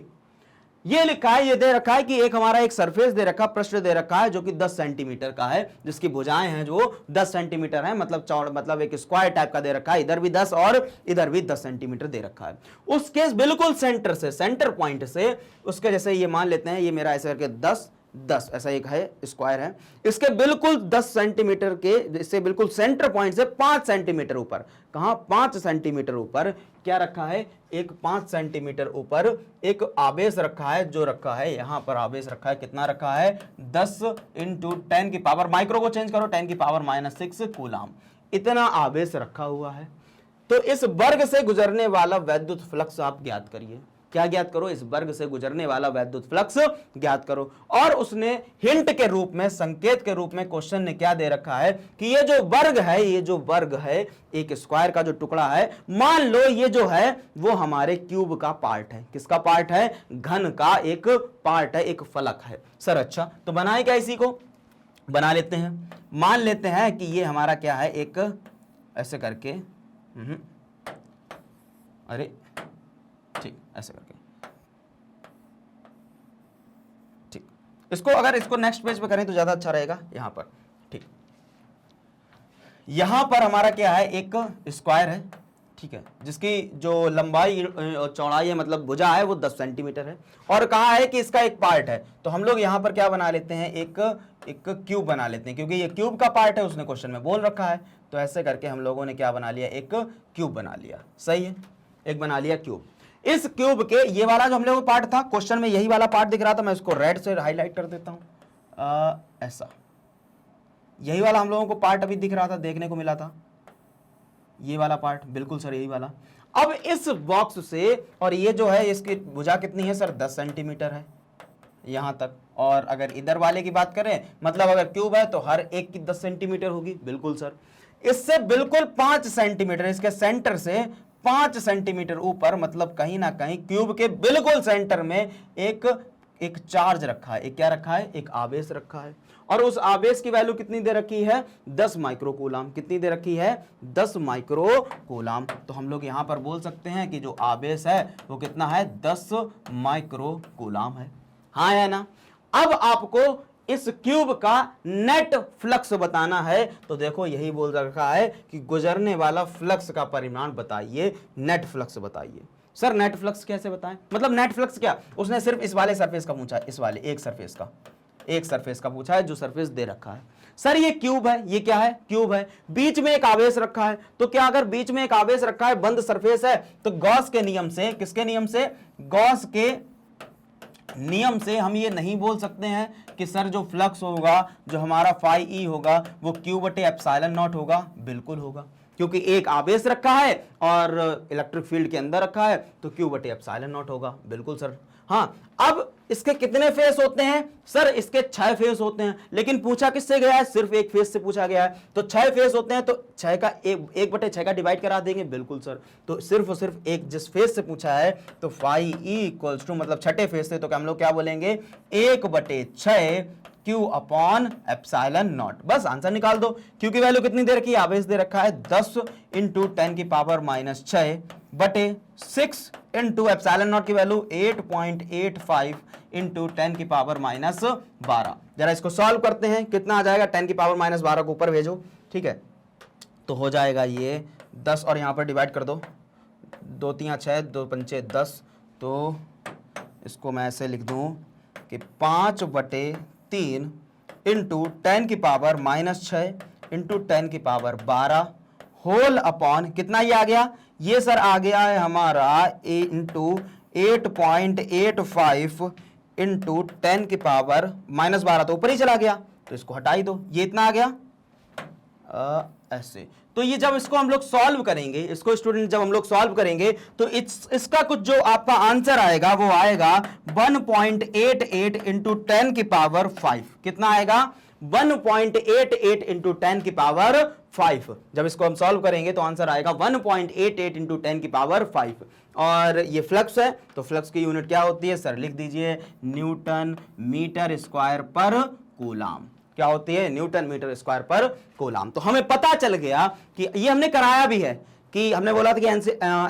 ये लिखा है, ये दे रखा है कि एक हमारा एक सरफेस दे रखा, पृष्ठ दे रखा है जो कि 10 सेंटीमीटर का है, जिसकी भुजाएं हैं जो 10 सेंटीमीटर है, मतलब चौड़, मतलब एक स्क्वायर टाइप का दे रखा है। इधर भी 10 और इधर भी 10 सेंटीमीटर दे रखा है। उसके बिल्कुल सेंटर से, सेंटर पॉइंट से उसके जैसे ये मान लेते हैं, ये मेरा ऐसे करके 10 10 ऐसा एक है स्क्वायर है, इसके बिल्कुल 10 सेंटीमीटर के, इससे बिल्कुल सेंटर पॉइंट से 5 सेंटीमीटर ऊपर, कहां 5 सेंटीमीटर ऊपर क्या रखा है? एक 5 सेंटीमीटर ऊपर एक आवेश रखा है, जो रखा है यहां पर आवेश रखा है। कितना रखा है? 10 इंटू 10 की पावर, माइक्रो को चेंज करो, 10 की पावर -6 कूलम, इतना आवेश रखा हुआ है। तो इस वर्ग से गुजरने वाला वैद्युत फ्लक्स आप ज्ञात करिए। क्या ज्ञात करो? इस वर्ग से गुजरने वाला वैद्युत फ्लक्स ज्ञात करो। और उसने हिंट के रूप में, संकेत के रूप में क्वेश्चन ने क्या दे रखा है कि ये जो वर्ग है, ये जो वर्ग है, एक स्क्वायर का जो टुकड़ा है, मान लो ये जो है वो हमारे क्यूब का पार्ट है। किसका पार्ट है? घन का एक पार्ट है, एक फलक है। सर अच्छा, तो बनाए क्या? इसी को बना लेते हैं। मान लेते हैं कि ये हमारा क्या है? एक ऐसे करके, अरे ठीक, ऐसे करके, ठीक। इसको अगर इसको नेक्स्ट पेज पे करें तो ज्यादा अच्छा रहेगा। यहां पर, ठीक, यहां पर हमारा क्या है? एक स्क्वायर है, ठीक है, जिसकी जो लंबाई और चौड़ाई है, मतलब भुजा है, वो 10 सेंटीमीटर है। और कहा है कि इसका एक पार्ट है, तो हम लोग यहां पर क्या बना लेते हैं? एक क्यूब बना लेते हैं, क्योंकि ये क्यूब का पार्ट है, उसने क्वेश्चन में बोल रखा है। तो ऐसे करके हम लोगों ने क्या बना लिया? एक क्यूब बना लिया। सही है, एक बना लिया क्यूब। इस क्यूब के ये वाला जो हम लोगों को पार्ट था, क्वेश्चन में यही वाला पार्ट दिख रहा था, मैं इसको रेड से हाईलाइट कर देता हूं। ऐसा यही वाला हम लोगों को पार्ट अभी दिख रहा था, देखने को मिला था, ये वाला पार्ट। बिल्कुल सर, यही वाला। अब इस बॉक्स से, और ये जो है इसकी भुजा कितनी है सर? 10 सेंटीमीटर है यहां तक। और अगर इधर वाले की बात करें, मतलब अगर क्यूब है तो हर एक की 10 सेंटीमीटर होगी। बिल्कुल सर। इससे बिल्कुल 5 सेंटीमीटर, इसके सेंटर से 5 सेंटीमीटर ऊपर, मतलब कहीं ना कहीं क्यूब के बिल्कुल सेंटर में एक चार्ज रखा है। एक क्या रखा है? एक आवेश रखा है। और उस आवेश की वैल्यू कितनी दे रखी है? 10 माइक्रोकूलम। कितनी दे रखी है? 10 माइक्रोकूलम। तो हम लोग यहां पर बोल सकते हैं कि जो आवेश है वो कितना है? 10 माइक्रोकूलम है। हाँ है ना? अब आपको इस क्यूब का नेट फ्लक्स बताना है, तो देखो यही बोल रखा है कि गुजरने वाला फ्लक्स का परिमाण बताइए, नेट फ्लक्स बताइए। सर नेट फ्लक्स कैसे बताएं? मतलब नेट फ्लक्स क्या? उसने सिर्फ इस वाले सरफेस का पूछा है, इस वाले एक सरफेस का पूछा है, जो सरफेस दे रखा है। सर ये क्यूब है, ये क्या है? क्यूब है, बीच में एक आवेश रखा है। तो क्या अगर बीच में एक आवेश रखा है, बंद सरफेस है, तो गॉस के नियम से, किसके नियम से? गॉस के नियम से हम ये नहीं बोल सकते हैं कि सर जो फ्लक्स होगा, जो हमारा फाई ई होगा, वो क्यू बटे एप्सिलॉन नॉट होगा। बिल्कुल होगा, क्योंकि एक आवेश रखा है और इलेक्ट्रिक फील्ड के अंदर रखा है, तो क्यू बटे एप्सिलॉन नॉट होगा। बिल्कुल सर। हाँ, अब इसके कितने फेस होते हैं? सर इसके 6 फेस होते हैं, लेकिन पूछा किससे गया है? सिर्फ एक फेस से पूछा गया है। तो 6 फेस होते हैं, तो 6 का 1/6 का डिवाइड करा देंगे। बिल्कुल सर। तो सिर्फ और सिर्फ एक जिस फेस से पूछा है, तो फाई ई इक्वल्स टू, मतलब छठे फेस से, तो हम लोग क्या बोलेंगे? 1/6 क्यू अपॉन एप्सिलॉन नॉट। बस आंसर निकाल दो। क्यू की वैल्यू कितनी दे रखी है? आवेश दे रखा है 10 इंटू 10 की पावर -6 बटे 6 इंटू एप्सिलॉन नॉट की वैल्यू 8.85 इंटू 10 की पावर माइनस 12। जरा इसको सॉल्व करते हैं, कितना आ जाएगा, 10 की पावर माइनस 12 को ऊपर भेजो, ठीक है, तो हो जाएगा ये 10 और यहां पर डिवाइड कर दो, 2 3 6 2 5 10, तो इसको मैं ऐसे लिख दूं कि 5/3 इंटू 10 की पावर माइनस 6 इंटू 10 की पावर 12 होल अपॉन कितना ये आ गया, ये सर आ गया है हमारा इंटू 8.85 इंटू 10 की पावर माइनस 12, तो ऊपर ही चला गया, तो इसको हटाई दो, ये इतना आ गया ऐसे। तो ये जब इसको हम लोग सॉल्व करेंगे, इसको स्टूडेंट जब हम लोग सॉल्व करेंगे तो इसका कुछ जो आपका आंसर आएगा वो आएगा 1.88 इंटू 10 की पावर 5। कितना आएगा, 1.88 इंटू 10 की पावर 5। जब इसको हम सॉल्व करेंगे तो आंसर आएगा 1.88 इंटू 10 की पावर 5। और ये फ्लक्स है, तो फ्लक्स की यूनिट क्या होती है सर, लिख दीजिए न्यूटन मीटर स्क्वायर पर कूलाम। क्या होती है, न्यूटन मीटर स्क्वायर पर कूलाम। तो हमें पता चल गया कि ये हमने कराया भी है, कि हमने बोला था कि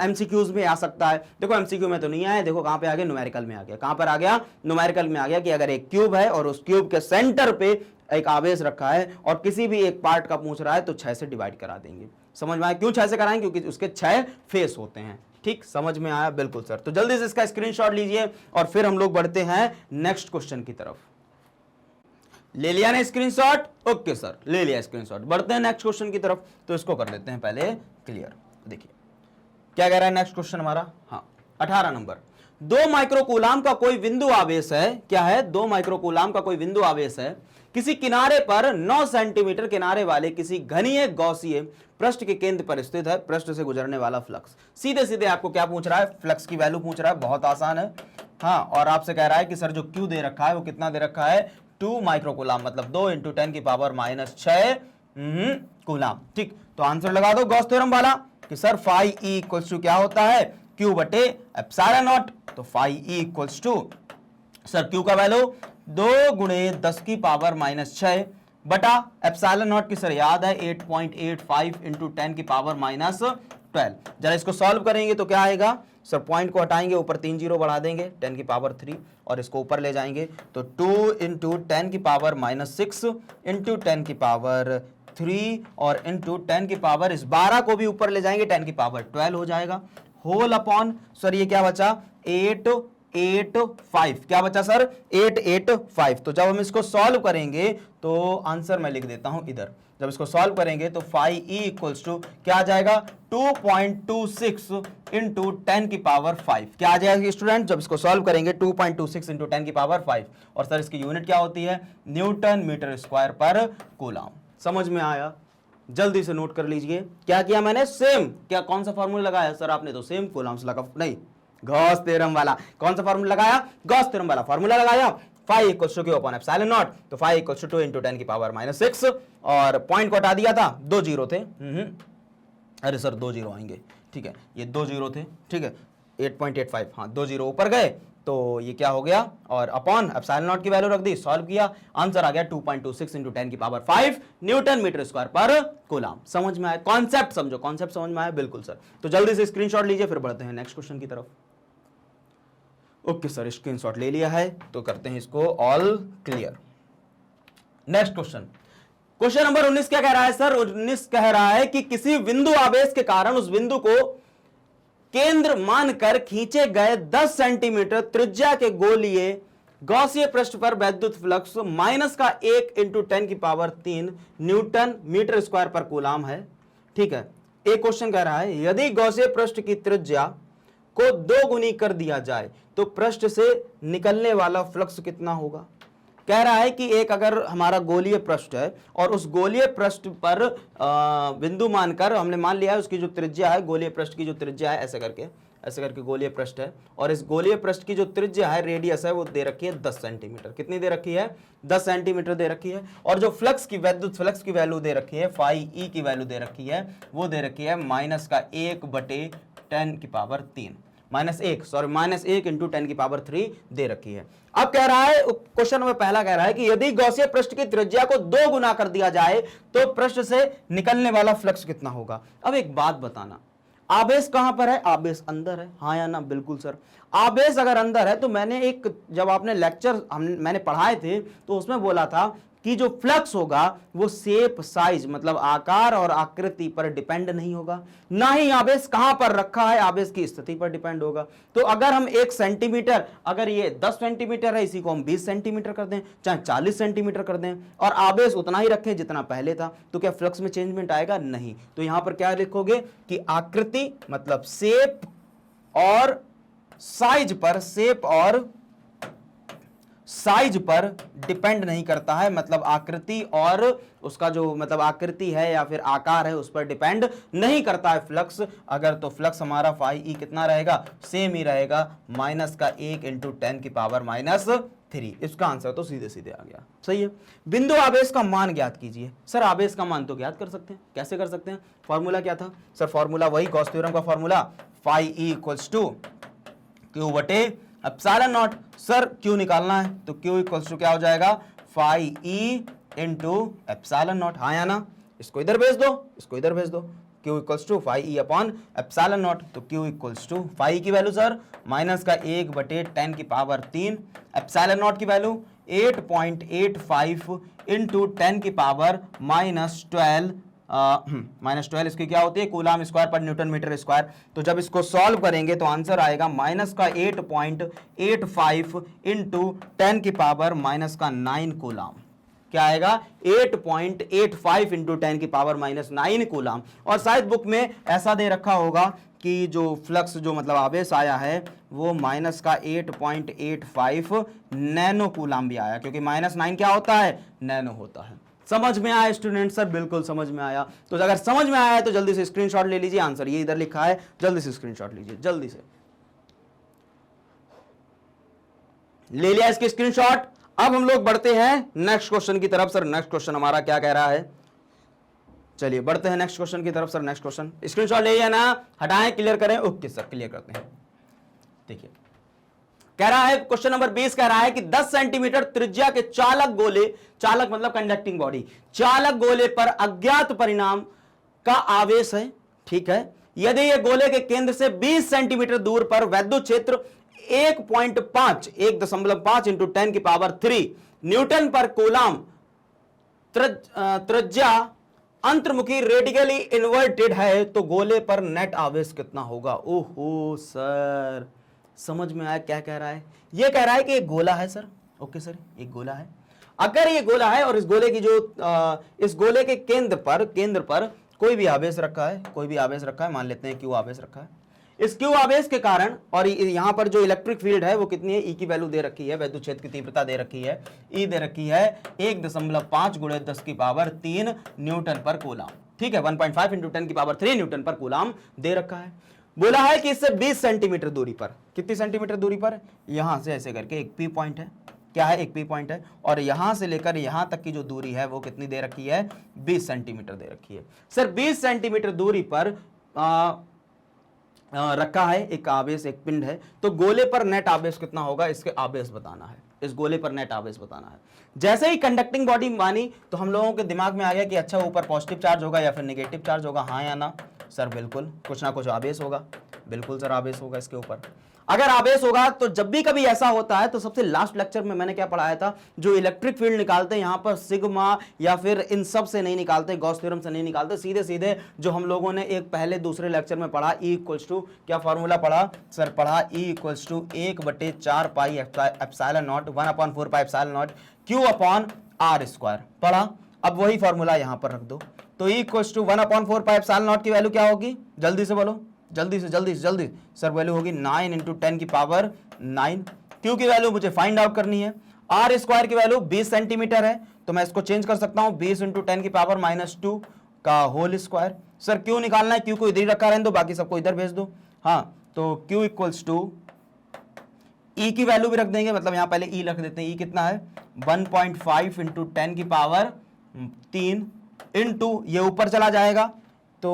एमसीक्यूज में आ सकता है। देखो एमसीक्यू में तो नहीं आया, देखो कहां पे आ गया, न्यूमेरिकल में आ गया। कहां पर आ गया, न्यूमेरिकल में आ गया कि अगर एक क्यूब है और उस क्यूब के सेंटर पे एक आवेश रखा है और किसी भी एक पार्ट का पूछ रहा है तो 6 से डिवाइड करा देंगे। समझ में आया, क्यों 6 से कराएंगे, क्योंकि उसके 6 फेस होते हैं। ठीक, समझ में आया, बिल्कुल सर। तो जल्दी से इसका स्क्रीनशॉट लीजिए और फिर हम लोग बढ़ते हैं नेक्स्ट क्वेश्चन की तरफ। ले लिया ना स्क्रीनशॉट, ओके सर, ले लिया स्क्रीनशॉट। बढ़ते हैं नेक्स्ट क्वेश्चन की तरफ, तो इसको कर देते हैं पहले क्लियर। देखिए क्या कह रहा है नेक्स्ट क्वेश्चन हमारा, हाँ 18 नंबर। 2 माइक्रोकूलाम का कोई बिंदु आवेश है, क्या है, 2 माइक्रोकूलाम का कोई बिंदु आवेश है, किसी किनारे पर 9 सेंटीमीटर किनारे वाले किसी घनीय गॉसीय पृष्ठ के केंद्र पर स्थित है। पृष्ठ से गुजरने वाला फ्लक्स, सीधे सीधे आपको क्या पूछ रहा है, फ्लक्स की वैल्यू पूछ रहा है, बहुत आसान है। हाँ, और आपसे कह रहा है कि सर जो क्यू दे रखा है वो कितना दे रखा है, 2 माइक्रोकूलाम, मतलब 2 इंटू 10 की पावर माइनस 6 कूलाम। ठीक, तो आंसर लगा दो गॉस थ्योरम वाला कि sir phi E equals to क्या होता है, क्यू बटे एप्सिलॉन नॉट। तो phi E equals to sir q का वैल्यू 2 गुणे 10 की पावर माइनस 6 बटा एप्सिलॉन नॉट की सर याद है 8.85 इंटू 10 की पावर माइनस 12। जरा इसको सॉल्व करेंगे तो क्या आएगा सर, पॉइंट को हटाएंगे, ऊपर 3 जीरो बढ़ा देंगे, 10 की पावर 3 और इसको ऊपर ले जाएंगे तो 2 इंटू 10 की पावर माइनस 6 इंटू 10 की पावर 3 और इंटू 10 की पावर इस 12 को भी ऊपर ले जाएंगे, 10 की पावर 12 हो जाएगा, होल अपॉन सर ये क्या बचा 885, क्या बचा सर 885। तो जब हम इसको सॉल्व करेंगे तो आंसर मैं लिख देता हूं इधर, जब इसको सॉल्व करेंगे तो फाई ई इक्वल्स टू क्या आ जाएगा 2.26 इंटू 10 की पावर 5। क्या आ जाएगा स्टूडेंट, जब इसको सॉल्व करेंगे 2.26 इंटू 10 की पावर 5, और सर इसकी यूनिट क्या होती है, न्यूटन मीटर स्क्वायर पर कूलाम। समझ में आया, जल्दी से नोट कर लीजिए। क्या किया मैंने, सेम, क्या कौन सा फॉर्मूला लगाया सर आपने, तो सेम कूलाम्स लगा, नहीं गॉस थ्योरम वाला। कौन सा फॉर्मूला लगाया, गॉस थ्योरम वाला फॉर्मूला लगाया। Phi equals to q upon epsilon naught, तो फाई इक्वल्स टू 2 इंटू 10 की पावर माइनस 6 और पॉइंट को हटा दिया था, 2 जीरो थे, अरे सर 2 जीरो आएंगे, ठीक है, ये 2 जीरो थे, ठीक है, 8.85, हाँ 2 जीरो ऊपर गए तो ये क्या हो गया, और अपॉन एप्सिलॉन नॉट की वैल्यू रख दी, सॉल्व किया, आंसर आ गया 2.26 इंटू 10 की पावर 5 न्यूटन मीटर स्क्वायर पर कूलाम। समझ में आया, कॉन्सेप्ट समझो, कॉन्सेप्ट समझ में आया, बिल्कुल सर। तो जल्दी से स्क्रीनशॉट लीजिए, फिर बढ़ते हैं नेक्स्ट क्वेश्चन की तरफ। ओके सर, स्क्रीनशॉट ले लिया है, तो करते हैं इसको all clear. Next question, question number 19 क्या कह रहा है सर, 19 कह रहा है कि किसी बिंदु आवेश के कारण उस बिंदु को केंद्र मानकर खींचे गए 10 सेंटीमीटर त्रिज्या के गोलीय गॉसीय पृष्ठ पर वैद्युत फ्लक्स माइनस का 1 इंटू 10 की पावर 3 न्यूटन मीटर स्क्वायर पर कूलाम है। ठीक है, एक क्वेश्चन कह रहा है यदि गॉसीय पृष्ठ की त्रिज्या को 2 गुनी कर दिया जाए तो पृष्ठ से निकलने वाला फ्लक्स कितना होगा। कह रहा है कि एक अगर हमारा गोलीय पृष्ठ है और उस गोलीय पृष्ठ पर बिंदु मानकर हमने मान लिया है उसकी जो त्रिज्या है, गोलीय पृष्ठ की जो त्रिज्या है, ऐसे करके गोलीय पृष्ठ है, और इस गोलीय पृष्ठ की जो त्रिज्या है, रेडियस है, वो दे रखी है 10 सेंटीमीटर। कितनी दे रखी है, 10 सेंटीमीटर दे रखी है। और जो फ्लक्स की वैद्युत फ्लक्स की वैल्यू दे रखी है, फाई ई की वैल्यू दे रखी है, वो दे रखी है माइनस का 1/10 की पावर 3, माइनस 1 इंटू 10 की पावर 3 दे रखी है। अब कह रहा है, क्वेश्चन में पहला कह रहा है कि यदि गॉसीय पृष्ठ की त्रिज्या को 2 गुना कर दिया जाए तो पृष्ठ से निकलने वाला फ्लक्स कितना होगा। अब एक बात बताना, आवेश कहां पर है? आवेश अंदर है, हाँ या ना? बिल्कुल सर। आवेश अगर अंदर है तो मैंने एक, जब आपने लेक्चर मैंने पढ़ाए थे तो उसमें बोला था कि जो फ्लक्स होगा वो शेप, साइज मतलब आकार और आकृति पर डिपेंड नहीं होगा, ना ही आवेश कहां पर रखा है आवेश की स्थिति पर डिपेंड होगा। तो अगर हम 1 सेंटीमीटर, अगर ये 10 सेंटीमीटर है, इसी को हम 20 सेंटीमीटर कर दें, चाहे 40 सेंटीमीटर कर दें, और आवेश उतना ही रखें जितना पहले था, तो क्या फ्लक्स में चेंजमेंट आएगा? नहीं। तो यहां पर क्या लिखोगे कि आकृति मतलब शेप और साइज पर, शेप और साइज पर डिपेंड नहीं करता है, मतलब आकृति और उसका जो मतलब आकृति है या फिर आकार है उस पर डिपेंड नहीं करता है फ्लक्स। अगर तो फ्लक्स हमारा फाई ई कितना रहेगा? सेम ही रहेगा, माइनस का 1 इंटू 10 की पावर -3। इसका आंसर तो सीधे सीधे आ गया। सही है। बिंदु आवेश का मान ज्ञात कीजिए। सर आवेश का मान तो ज्ञात कर सकते हैं, कैसे कर सकते हैं? फॉर्मूला क्या था सर? फॉर्मूला वही गॉस थ्योरम का formula, phi E equals to q बटे एप्सिलॉन नॉट। सर क्यू निकालना है तो क्यू इक्वल्स टू क्या हो जाएगा? Phi E into epsilon naught, हाँ या ना? इसको इधर भेज दो, इसको इधर भेज दो। Q equals to phi E upon epsilon naught, तो क्यू इक्वल्स टू फाई की वैल्यू सर माइनस का 1 बटे 10 की पावर 3, एप्सिलॉन नॉट की वैल्यू 8.85 इंटू 10 की पावर -12, -12 इसकी क्या होती है? कूलाम स्क्वायर पर न्यूटन मीटर स्क्वायर। तो जब इसको सॉल्व करेंगे तो आंसर आएगा माइनस का 8.85 इंटू 10 की पावर -9 कूलाम। क्या आएगा? 8.85 इंटू 10 की पावर -9 कूलाम। और शायद बुक में ऐसा दे रखा होगा कि जो फ्लक्स जो मतलब आवेश आया है वो माइनस का 8.85 नैनो कूलाम भी आया, क्योंकि -9 क्या होता है? नैनो होता है। समझ में आया स्टूडेंट? सर बिल्कुल समझ में आया। तो अगर समझ में आया है तो जल्दी से स्क्रीनशॉट ले लीजिए, आंसर ये इधर लिखा है, जल्दी से स्क्रीनशॉट लीजिए, जल्दी से ले लिया इसके स्क्रीनशॉट। अब हम लोग बढ़ते हैं नेक्स्ट क्वेश्चन की तरफ। सर नेक्स्ट क्वेश्चन हमारा क्या कह रहा है? चलिए बढ़ते हैं नेक्स्ट क्वेश्चन की तरफ। सर नेक्स्ट क्वेश्चन स्क्रीनशॉट ले लिया ना? हटाएं, क्लियर करें। ओके सर क्लियर करते हैं। देखिए कह रहा है क्वेश्चन नंबर 20 कह रहा है कि 10 सेंटीमीटर त्रिज्या के चालक गोले, चालक मतलब कंडक्टिंग बॉडी, चालक गोले पर अज्ञात परिणाम का आवेश है। ठीक है। यदि ये गोले के केंद्र से 20 सेंटीमीटर दूर पर वैद्युत क्षेत्र 1.5 इंटू 10 की पावर 3 न्यूटन पर कूलाम, त्रिज्या अंतर्मुखी रेडिकली इन्वर्टेड है, तो गोले पर नेट आवेश कितना होगा? ओहो सर समझ में आया क्या कह रहा है? ये कह रहा है कि एक गोला है सर। ओके सर एक गोला है। अगर ये गोला है और इस गोले की जो इस गोले के केंद्र पर कोई भी आवेश रखा है, कोई भी आवेश रखा है, मान लेते हैं क्यू आवेश रखा है। इस क्यू आवेश के कारण और यहां पर जो इलेक्ट्रिक फील्ड है वो कितनी है? ई की वैल्यू दे रखी है, वैद्युत क्षेत्र की तीव्रता दे रखी है, ई दे रखी है 1.5 गुणे 10 की पावर 3 न्यूटन पर कूलाम। ठीक है। 1.5 इंटू 10 की पावर 3 न्यूटन पर कूलाम दे रखा है। बोला है कि इससे 20 सेंटीमीटर दूरी पर, कितनी सेंटीमीटर दूरी पर? यहां से ऐसे करके एक पी पॉइंट है। क्या है? एक पी पॉइंट है। और यहां से लेकर यहां तक की जो दूरी है वो कितनी दे रखी है? 20 सेंटीमीटर दे रखी है। सर 20 सेंटीमीटर दूरी पर रखा है एक आवेश, एक पिंड है, तो गोले पर नेट आवेश कितना होगा? इसके आवेश बताना है, इस गोले पर नेट आवेश बताना है। जैसे ही कंडक्टिंग बॉडी मानी तो हम लोगों के दिमाग में आ गया कि अच्छा ऊपर पॉजिटिव चार्ज होगा या फिर नेगेटिव चार्ज होगा, हाँ या ना? सर बिल्कुल कुछ ना कुछ आवेश होगा। बिल्कुल सर आवेश होगा इसके ऊपर। अगर आवेश होगा तो जब भी कभी ऐसा होता है तो सबसे लास्ट लेक्चर में मैंने क्या पढ़ाया था? जो इलेक्ट्रिक फील्ड निकालते हैं यहां पर सिग्मा या फिर इन सब से नहीं निकालते, गॉस थ्योरम से नहीं निकालते, सीधे सीधे जो हम लोगों ने एक पहले दूसरे लेक्चर में पढ़ा, ई इक्वल्स टू क्या फॉर्मूला पढ़ा सर? पढ़ा E equals to 1/4 pi epsilon naught 1/4 pi epsilon naught q upon r square पढ़ा। अब वही फॉर्मूला यहां पर रख दो। तो E equals to 1/4 pi epsilon naught की वैल्यू क्या होगी? जल्दी से बोलो, जल्दी से जल्दी से जल्दी। सर वैल्यू होगी 9 इंटू 10 की पावर 9। क्यू की वैल्यू मुझे फाइंड आउट करनी है। आर स्क्वायर की वैल्यू 20 सेंटीमीटर है, तो मैं इसको चेंज कर सकता हूं 20 इंटू 10 की पावर -2 का होल स्क्वायर। सर क्यू निकालना है, क्यू को इधर रखा रहने दो, बाकी सबको इधर भेज दो। हाँ तो क्यू इक्वल्स टू ई की वैल्यू भी रख देंगे, मतलब यहां पहले ई रख देते हैं। ई कितना है? 1.5 इंटू 10 की पावर 3 इंटू ये ऊपर चला जाएगा तो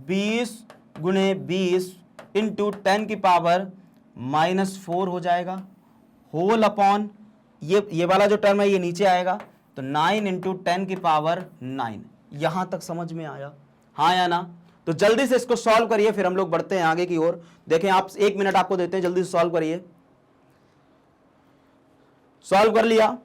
20 गुणे 20 इंटू 10 की पावर -4 हो जाएगा, होल अपॉन ये वाला जो टर्म है ये नीचे आएगा, तो 9 इंटू 10 की पावर 9। यहां तक समझ में आया, हाँ या ना? तो जल्दी से इसको सॉल्व करिए, फिर हम लोग बढ़ते हैं आगे की ओर। देखें, आप 1 मिनट आपको देते हैं, जल्दी से सॉल्व करिए। सॉल्व कर लिया?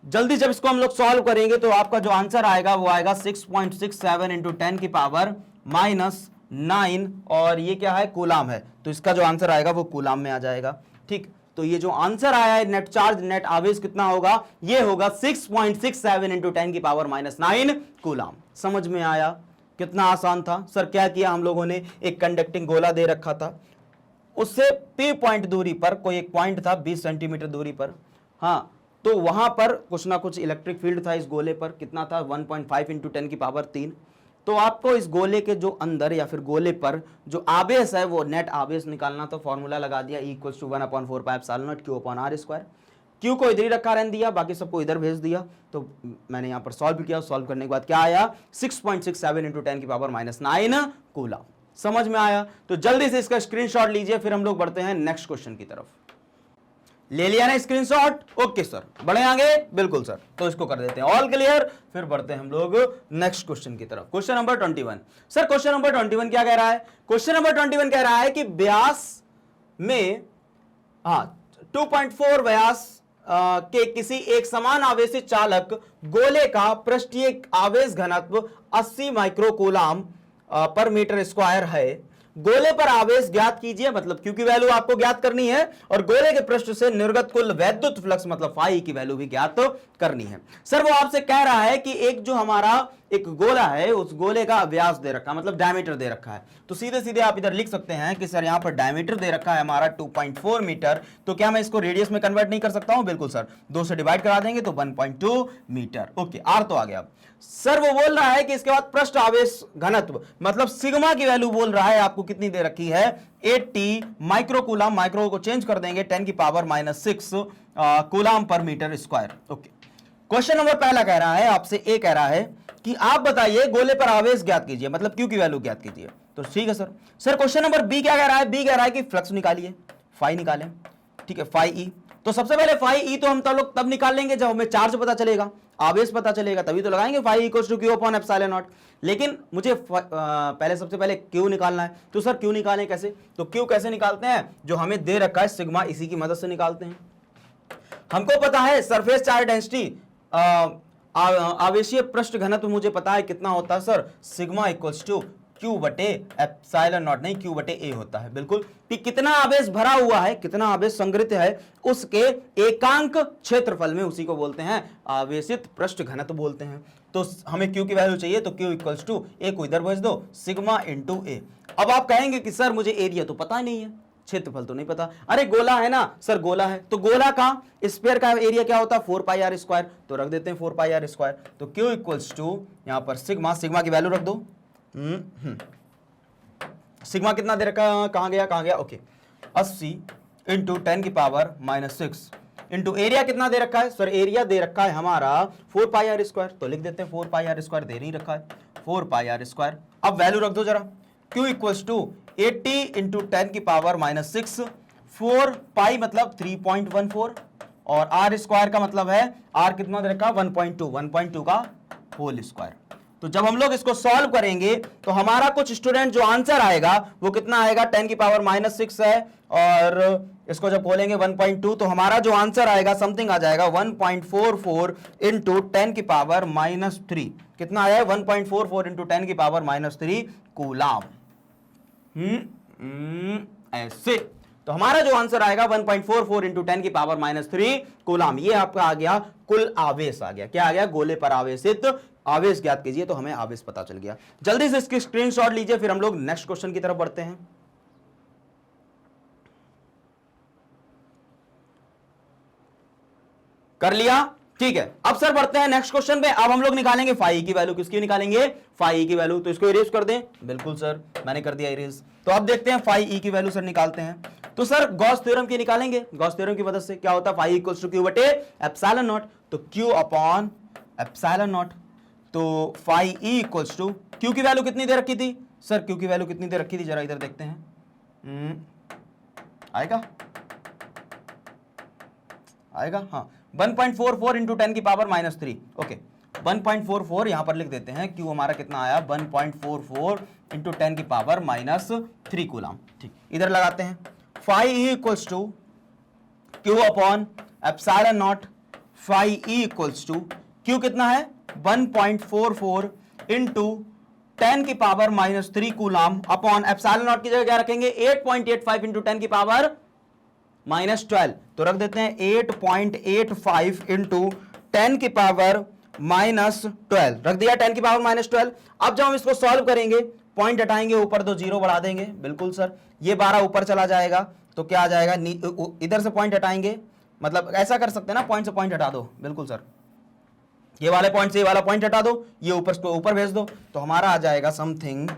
जल्दी जब इसको हम लोग सॉल्व करेंगे तो आपका जो आंसर आएगा वो आएगा 6.67 इंटू 10 की पावर -9, और ये क्या है, कूलाम है, तो इसका जो आंसर आएगा वो कूलाम में आ जाएगा। ठीक, तो ये जो आंसर आया है नेट चार्ज, नेट आवेश कितना होगा, ये होगा 6.67 इंटू 10 की पावर -9 कूलाम। समझ में आया? कितना आसान था सर। क्या किया हम लोगों ने, एक कंडक्टिंग गोला दे रखा था, उससे P पॉइंट दूरी पर कोई एक पॉइंट था 20 सेंटीमीटर दूरी पर, हाँ, तो वहां पर कुछ ना कुछ इलेक्ट्रिक फील्ड था इस गोले पर, कितना था, 1.5 इंटू 10 की पावर 3। तो आपको इस गोले के जो अंदर या फिर गोले पर जो आवेश है वो नेट आवेश निकालना, तो फॉर्मूला लगा दिया, E = 1/4πε0 Q/r²। Q को इधर ही रखा रहने दिया, बाकी सबको इधर भेज दिया। तो मैंने यहाँ पर सॉल्व किया, सॉल्व करने के बाद क्या आया, 6.67 इंटू 10 की पावर -9 कूलम। समझ में आया? तो जल्दी से इसका स्क्रीनशॉट लीजिए, फिर हम लोग बढ़ते हैं नेक्स्ट क्वेश्चन की तरफ। ले लिया ना स्क्रीनशॉट? ओके सर, बढ़े आगे? बिल्कुल सर, तो इसको कर देते हैं ऑल क्लियर, फिर बढ़ते हैं हम लोग नेक्स्ट क्वेश्चन की तरफ। Question number 21। Sir question number 21 क्या कह रहा है? क्वेश्चन नंबर 21 कह रहा है कि व्यास में 2.4 व्यास के किसी एक समान आवेशित चालक गोले का पृष्ठीय आवेश घनत्व 80 माइक्रोकूलाम पर मीटर स्क्वायर है। गोले पर आवेश ज्ञात कीजिए, मतलब Q की वैल्यू आपको ज्ञात करनी है, और गोले के पृष्ठ से निर्गत कुल वैद्युत फ्लक्स मतलब फाई की वैल्यू भी ज्ञात करनी है। सर वो आपसे कह रहा है कि एक जो हमारा एक गोला है, उस गोले का व्यास दे रखा है, मतलब डायमीटर दे रखा है। तो सीधे सीधे आप इधर लिख सकते हैं कि सर यहां पर डायमीटर दे रखा है हमारा 2.4 मीटर, तो क्या मैं इसको रेडियस में कन्वर्ट नहीं कर सकता हूं? बिल्कुल सर, 2 से डिवाइड करा देंगे तो 1.2 मीटर। ओके, आर तो आ गया। सर वो बोल रहा है कि इसके बाद पृष्ठ आवेश घनत्व मतलब सिग्मा की वैल्यू बोल रहा है आपको कितनी दे रखी है, 80 माइक्रोकूलाम, माइक्रो को चेंज कर देंगे 10 की पावर -6 कूलाम पर metre square. Okay, question number पहला कह रहा है आपसे, ए कह रहा है कि आप बताइए गोले पर आवेश ज्ञात कीजिए, मतलब Q की वैल्यू ज्ञात कीजिए। तो ठीक है sir. Sir question number B क्या कह रहा है? बी कह रहा है कि फ्लक्स निकालिए, फाई निकालें। ठीक है, फाई ई। तो सबसे पहले फाई ई तो हम लोग तब निकाल लेंगे जब हमें चार्ज पता चलेगा, आवेश पता चलेगा, तभी तो लगाएंगे फाई = Q/ε0। लेकिन मुझे पहले सबसे पहले Q निकालना है। तो सर Q निकालें कैसे? तो Q कैसे निकालते हैं? जो हमें दे रखा है सिग्मा, इसी की मदद से निकालते हैं। हमको पता है सरफेस चार्ज डेंसिटी, आवेशीय पृष्ठ घनत्व मुझे पता है कितना होता है सर, सिग्मा = Q/ε0, नहीं Q/A होता है। बिल्कुल, कि कितना आवेश भरा हुआ है, कितना आवेश संग्रहित है उसके एकांक क्षेत्रफल में, उसी को बोलते हैं आवेशित पृष्ठ घनत्व बोलते हैं। तो हमें Q की वैल्यू चाहिए, तो Q = A को इधर भेज दो, सिग्मा × A। अब आप कहेंगे कि सर मुझे एरिया तो पता नहीं है, क्षेत्रफल तो नहीं पता। अरे गोला है ना सर, गोला है, तो गोला का स्फीयर का एरिया क्या होता है, 4πr², तो रख देते हैं 4πr²। तो Q = यहां पर सिग्मा की वैल्यू रख दो। सिग्मा कितना दे रखा, कहां गया, ओके, 80 इंटू 10 की पावर -6 इंटू एरिया कितना दे रखा है सर, एरिया दे रखा है हमारा 4πr², तो लिख देते हैं 4πr² दे नहीं रखा है, 4πr²। अब वैल्यू रख दो जरा, Q = 80 इंटू 10 की पावर -6, 4 पाई मतलब 3.14, और r² का मतलब है, r कितना दे रखा, 1.2 का होल स्क्वायर। तो जब हम लोग इसको सॉल्व करेंगे तो हमारा कुछ स्टूडेंट जो आंसर आएगा वो कितना आएगा, 10 की पावर -6 है, और इसको जब खोलेंगे 1.2, तो हमारा जो आंसर आएगा समथिंग आ जाएगा 1.44 इंटू 10 की पावर -3। कितना आया है, 1.44 इंटू 10 की पावर -3 कूलाम। ऐसे तो हमारा जो आंसर आएगा 1.44 इंटू 10 की पावर -3 कूलाम। ये आपका आ गया कुल आवेश, आ गया क्या आ गया, गोले पर आवेशित आवेश ज्ञात कीजिए, तो हमें आवेश पता चल गया। जल्दी से इसकी स्क्रीनशॉट लीजिए, फिर हम लोग नेक्स्ट क्वेश्चन की तरफ बढ़ते हैं। कर लिया? ठीक है, अब सर बढ़ते हैं नेक्स्ट क्वेश्चन पे। अब हम लोग निकालेंगे फाई की वैल्यू। किसकी निकालेंगे? फाई की वैल्यू। तो इसको इरेज कर दें। बिल्कुल सर, मैंने कर दिया इरेज। तो अब देखते हैं फाई की वैल्यू सर निकालते हैं। तो सर गॉस थ्योरम की निकालेंगे। गॉस थ्योरम की मदद से क्या होता है, फाई = Q/ε0, तो Q/ε0। तो फाई = Q की वैल्यू कितनी दे रखी थी सर, Q की वैल्यू कितनी दे रखी थी, जरा इधर देखते हैं। आएगा हाँ, 1.44 इंटू 10 की पावर -3। ओके, 1.44 यहां पर लिख देते हैं। Q हमारा कितना आया, 1.44 इंटू 10 की पावर -3 कूलम। ठीक, इधर लगाते हैं phi E equals to q upon epsilon naught. Phi E equals to q कितना है 1.44 इंटू 10 की power -3 coulomb upon epsilon naught की जगह क्या रखेंगे 8.85 इंटू 10 की पावर -12। तो रख देते हैं 8.85 इंटू 10 की पावर -12, रख दिया 10 की पावर -12। अब जब हम इसको सॉल्व करेंगे पॉइंट हटाएंगे, ऊपर 2 जीरो बढ़ा देंगे। बिल्कुल सर, ये 12 ऊपर चला जाएगा तो क्या आ जाएगा, इधर से पॉइंट हटाएंगे, मतलब ऐसा कर सकते हैं ना, पॉइंट से पॉइंट हटा दो। बिल्कुल सर, ये वाले पॉइंट से ये वाला पॉइंट हटा दो, ये ऊपर भेज दो, तो हमारा आ जाएगा something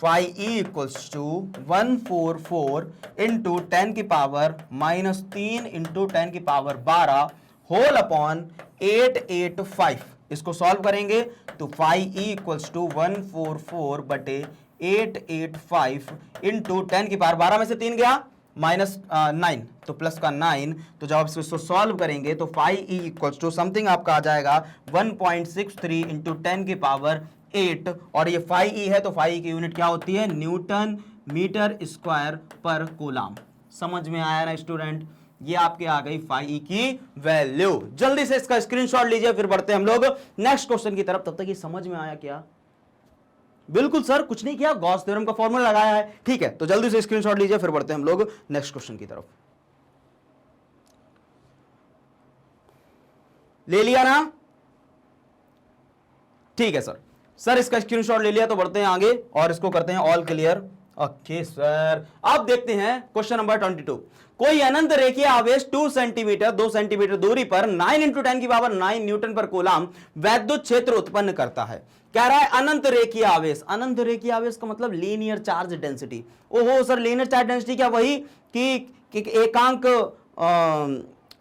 phi E equals to 144 into 10 की पावर -3 इंटू 10 की पावर 12 होल अपॉन 885। इसको सॉल्व करेंगे तो फाई ई इक्वल्स टू 144 बटे 885 इंटू 10 की पावर 12 में से 3 गया -9 तो प्लस का 9। तो जब आप इसको सॉल्व करेंगे तो phi E equals to something आपका आ जाएगा 1.63 इंटू 10 की पावर 8। और ये फाई ई है तो फाई की यूनिट क्या होती है, न्यूटन मीटर स्क्वायर पर कूलम। समझ में आया ना स्टूडेंट, ये आपके आ गई फाई ई की वैल्यू। जल्दी से इसका स्क्रीनशॉट लीजिए, फिर बढ़ते हैं हम लोग नेक्स्ट क्वेश्चन की तरफ। तब तक ये समझ में आया क्या? बिल्कुल सर, कुछ नहीं किया, गॉस थ्योरम का फॉर्मूला लगाया है। ठीक है, तो जल्दी से स्क्रीनशॉट लीजिए, फिर बढ़ते हैं हम लोग नेक्स्ट क्वेश्चन की तरफ। ले लिया ना? ठीक है सर इसका स्क्रीनशॉट ले लिया, तो बढ़ते हैं आगे और इसको करते हैं ऑल क्लियर। ओके सर, अब देखते हैं क्वेश्चन नंबर 22। कोई अनंत रेखीय आवेश 2 सेंटीमीटर दूरी पर 9 इंटू 10 की पावर 9 न्यूटन पर कूलम वैद्युत क्षेत्र उत्पन्न करता है। कह रहा है अनंत रेखीय आवेश। अनंत रेखीय आवेश का मतलब लीनियर चार्ज डेंसिटी। ओहो सर, लीनियर चार्ज डेंसिटी क्या वही कि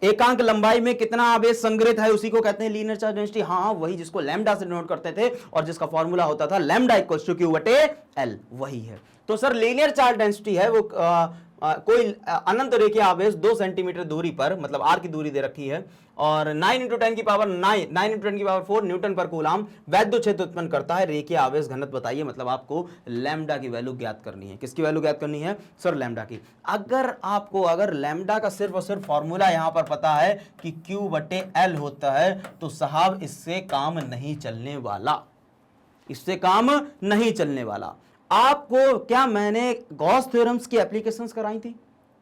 एकांक लंबाई में कितना आवेश संग्रहित है उसी को कहते हैं लीनियर चार्ज डेंसिटी। हाँ वही, जिसको लैम्डा से डिनोट करते थे और जिसका फॉर्मूला होता था लैम्डा इक्वल्स टू क्यू बटे एल, वही है। तो सर लीनियर चार्ज डेंसिटी है वो कोई अनंत रेखीय आवेश 2 सेंटीमीटर दूरी पर, मतलब आर की दूरी दे रखी है, और 9 इंटू 10 की पावर 9 इंटू 10 की पावर 4 न्यूटन पर कूलम वैद्युत क्षेत्र उत्पन्न करता है। रेखीय आवेश घनत्व बताइए, मतलब आपको लैम्डा की वैल्यू ज्ञात करनी है। किसकी वैल्यू ज्ञात करनी है सर? लैम्डा की। अगर लैम्डा का सिर्फ और सिर्फ फॉर्मूला यहां पर पता है कि क्यू बटे एल होता है, तो साहब इससे काम नहीं चलने वाला, इससे काम नहीं चलने वाला। आपको क्या मैंने गॉस थ्योरम्स की एप्लीकेशंस कराई थी?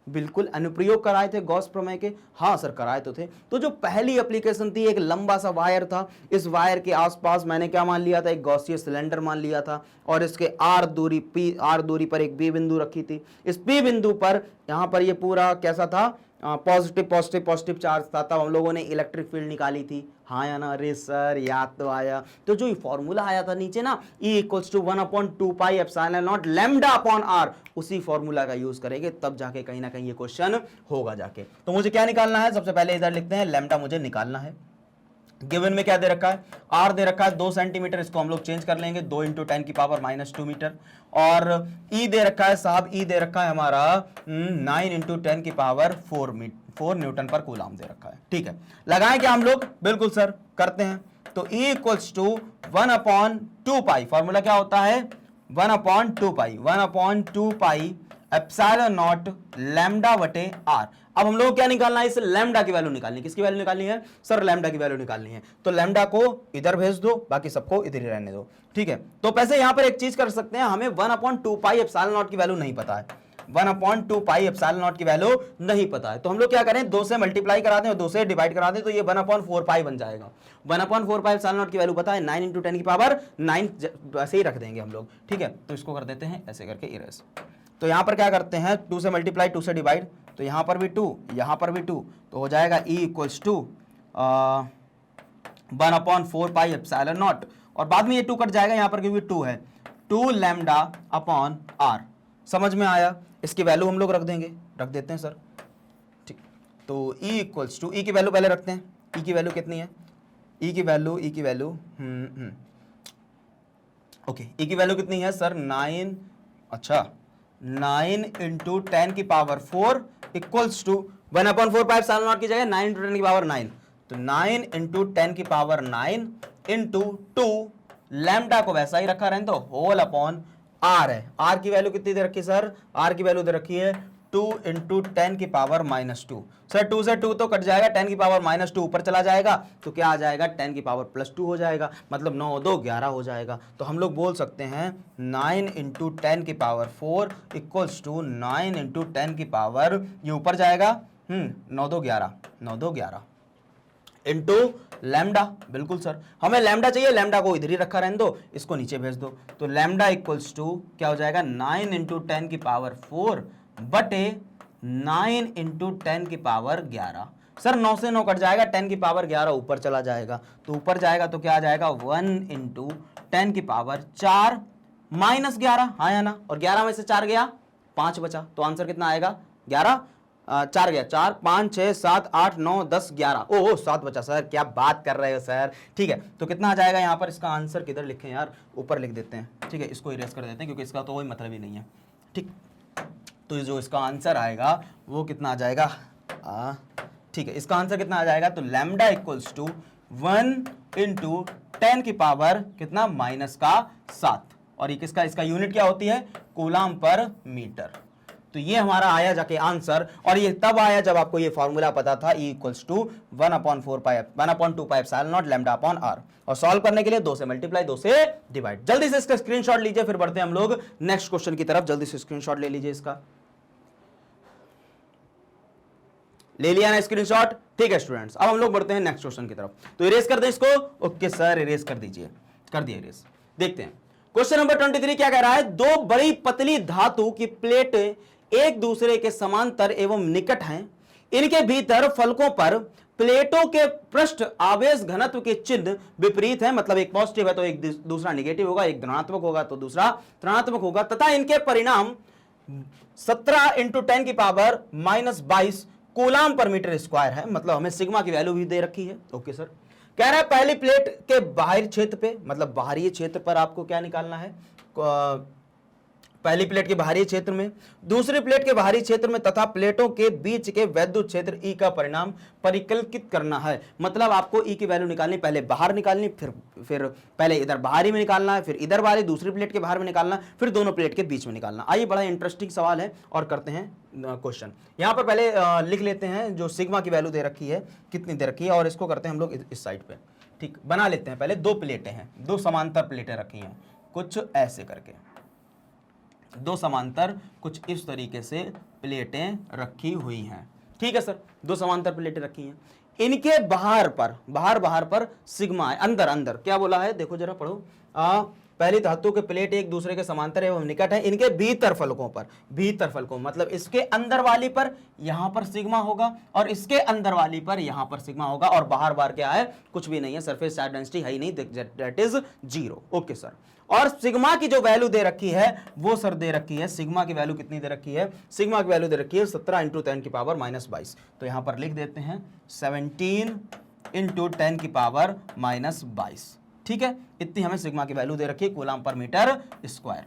बिल्कुल। अनुप्रयोग कराए थे गॉस प्रमेय के? हाँ सर कराए तो थे। तो जो पहली एप्लीकेशन थी, एक लंबा सा वायर था, इस वायर के आसपास मैंने क्या मान लिया था, एक गॉसियन सिलेंडर मान लिया था, और इसके आर दूरी पर एक बी बिंदु रखी थी। इस बी बिंदु पर यहां पर ये पूरा कैसा था, पॉजिटिव चार्ज था। तब हम लोगों ने इलेक्ट्रिक फील्ड निकाली थी, हाँ या ना? अरे सर याद तो आया। तो जो फॉर्मूला आया था नीचे ना, E equals to 1/2 pi epsilon naught lambda upon r, उसी फॉर्मूला का यूज करेंगे, तब जाके कहीं ना कहीं ये क्वेश्चन होगा जाके। तो मुझे क्या निकालना है? सबसे पहले इधर लिखते हैं लैम्डा मुझे निकालना है। गिवन में क्या दे रखा है? आर दे रखा है 2 सेंटीमीटर, इसको हम लोग चेंज कर लेंगे 2 इंटू 10 की पावर -2 मीटर। और ई दे रखा है साहब, ई दे रखा है हमारा 9 इंटू 10 की पावर 4 न्यूटन पर कूलम दे रखा है। ठीक है, लगाएं क्या हम लोग? बिल्कुल सर करते हैं। तो E equals to 1/2 pi, formula क्या होता है 1/2 पाई एप्सिलॉन नॉट लैम्डा बटे आर। अब हम लोग क्या निकालना है? इस लैम्डा की वैल्यू निकालनी है। किसकी वैल्यू निकालनी है सर? लैम्डा की वैल्यू निकालनी है। तो लैम्डा को इधर भेज दो, बाकी सबको इधर ही रहने दो। ठीक है, तो पैसे यहां पर एक चीज कर सकते हैं, हमें 1/2 पाई एप्सिलॉन नॉट की वैल्यू नहीं पता है। 1/2 पाई एप्सिलॉन नॉट की वैल्यू नहीं पता है, तो हम लोग क्या करें, 2 से मल्टीप्लाई करा दें और 2 से डिवाइड करा दें, तो ये 1/4 पाई बन जाएगा। 1/4 पाई एप्सिलॉन नॉट की वैल्यू पता है 9 इंटू 10 की पावर 9, ऐसे ही रख देंगे हम लोग। ठीक है, तो इसको कर देते हैं ऐसे करके इरेज। तो यहां पर क्या करते हैं, 2 से मल्टीप्लाई 2 से डिवाइड, तो यहां पर भी 2 यहां पर भी 2, तो हो जाएगा E equals to 1/4 pi epsilon naught, और बाद में ये 2 कट जाएगा यहां पर क्योंकि 2 है, 2 लैम्डा अपॉन आर। समझ में आया? इसकी वैल्यू हम लोग रख देते हैं सर। ठीक, तो E इक्वल्स टू, ई की वैल्यू पहले रखते हैं। ई की वैल्यू कितनी है? ई की वैल्यू ओके, ई की वैल्यू कितनी है सर? 9, अच्छा 9 इंटू 10 की power 4 equals to 1/4 pi epsilon naught की जगह 9 इंटू 10 की पावर 9, तो 9 इंटू 10 की पावर 9 इंटू 2 लैम्डा को वैसा ही रखा रहने दो, होल अपॉन आर है। आर की वैल्यू कितनी दे रखी है सर? आर की वैल्यू दे रखी है 2 इंटू 10 की पावर -2। सर 2 से 2 तो कट जाएगा, 10 की पावर -2 ऊपर चला जाएगा तो क्या आ जाएगा? 10 की पावर +2 हो जाएगा, मतलब 9 2 11 हो जाएगा। तो हम लोग बोल सकते हैं 9 इंटू 10 की पावर 4 इक्वल्स टू 9 इंटू 10 की पावर, ये ऊपर जाएगा 9 2 11, 9 2 11 इंटू लैम्डा। बिल्कुल सर, हमें लैम्डा चाहिए, लैम्डा को इधर ही रखा रहने दो, इसको नीचे भेज दो। तो लैम्डा इक्वल्स टू क्या हो जाएगा? 9 इंटू 10 की पावर 4 बटे 9 इंटू 10 की पावर 11। सर 9 से 9 कट जाएगा, 10 की पावर 11 ऊपर चला जाएगा, तो ऊपर जाएगा तो क्या आ जाएगा? 1 इंटू 10 की पावर 4 माइनस 11, हाँ या ना? और 11 में से 4 गया, 5 बचा, तो आंसर कितना आएगा? 11 4 गया, 4 5 6 7 8 9 10 11, ओह 7 बचा। सर क्या बात कर रहे हो सर, ठीक है। तो कितना आ जाएगा यहाँ पर? इसका आंसर किधर लिखें यार? ऊपर लिख देते हैं, ठीक है, इसको इरेज कर देते हैं क्योंकि इसका तो कोई मतलब ही नहीं है, ठीक। तो जो इसका आंसर आएगा वो कितना आ जाएगा? ठीक है, इसका आंसर कितना आ जाएगा? तो लैम्डा इक्वल्स टू 1 इंटू 10 की पावर कितना? -7। और ये किसका, इसका यूनिट क्या होती है? कूलाम पर मीटर। तो ये हमारा आया जाके आंसर, और ये तब आया जब आपको ये फॉर्मूला पता था, E equals to 1/2 pi epsilon naught lambda upon r. और सॉल्व करने के लिए 2 से मल्टीप्लाई 2 से डिवाइड। जल्दी से इसका स्क्रीनशॉट लीजिए, फिर बढ़ते हैं हम लोग नेक्स्ट क्वेश्चन की तरफ। जल्दी से स्क्रीनशॉट ले लीजिए इसका, ले लिया ना स्क्रीनशॉट? ठीक है स्टूडेंट्स, अब हम लोग बढ़ते हैं नेक्स्ट क्वेश्चन की तरफ। तो इरेज कर दें इसको, ओके सर इरेज कर दीजिए, कर दिया इरेज। देखते हैं क्वेश्चन नंबर 23 क्या कह रहा है? दो बड़ी पतली धातु की प्लेट एक दूसरे के समांतर एवं निकट हैं, इनके भीतर फलकों पर प्लेटों के पृष्ठ आवेश घनत्व के चिन्ह विपरीत है, मतलब एक पॉजिटिव है तो एक दूसरा नेगेटिव होगा, एक धनात्मक होगा तो दूसरा ऋणात्मक होगा, तथा इनके परिणाम 17 इंटू 10 की पावर -22 कूलाम पर मीटर स्क्वायर है। मतलब हमें सिग्मा की वैल्यू भी दे रखी है, ओके सर। कह रहा है पहली प्लेट के बाहरी क्षेत्र पे, मतलब बाहरी क्षेत्र पर आपको क्या निकालना है? पहली प्लेट के बाहरी क्षेत्र में, दूसरी प्लेट के बाहरी क्षेत्र में तथा प्लेटों के बीच के वैद्युत क्षेत्र E का परिणाम परिकलित करना है। मतलब आपको E की वैल्यू निकालनी, पहले बाहर निकालनी, फिर पहले इधर बाहरी में निकालना है, फिर इधर वाली दूसरी प्लेट के बाहर में निकालना, फिर दोनों प्लेट के बीच में निकालना। आइए, बड़ा इंटरेस्टिंग सवाल है और करते हैं क्वेश्चन। यहाँ पर पहले लिख लेते हैं जो सिग्मा की वैल्यू दे रखी है, कितनी दे रखी है, और इसको करते हैं हम लोग इस साइड पे, ठीक। बना लेते हैं पहले। दो प्लेटें हैं, दो समांतर प्लेटें रखी हैं कुछ ऐसे करके, दो समांतर कुछ इस तरीके से प्लेटें रखी हुई हैं, ठीक है सर। दो समांतर प्लेटें रखी हैं, इनके बाहर पर सिग्मा है, अंदर क्या बोला है? देखो जरा पढ़ो। पहली धातु के प्लेट एक दूसरे के समांतर एवं निकट है, इनके भीतर फलकों मतलब इसके अंदर वाली पर यहां पर सिग्मा होगा और इसके अंदर वाली पर यहां पर सिग्मा होगा, और बाहर क्या है? कुछ भी नहीं है, सरफेस चार्ज डेंसिटी है ही नहीं, दैट इज 0, ओके सर। और सिग्मा की जो वैल्यू दे रखी है वो सर दे रखी है, सिग्मा की वैल्यू कितनी दे रखी है? सिग्मा की वैल्यू दे रखी है 17 इंटू 10 की पावर -22। तो यहां पर लिख देते हैं 17 इंटू 10 की पावर -22, ठीक है। इतनी हमें सिग्मा की वैल्यू दे रखी है कूलाम पर मीटर स्क्वायर,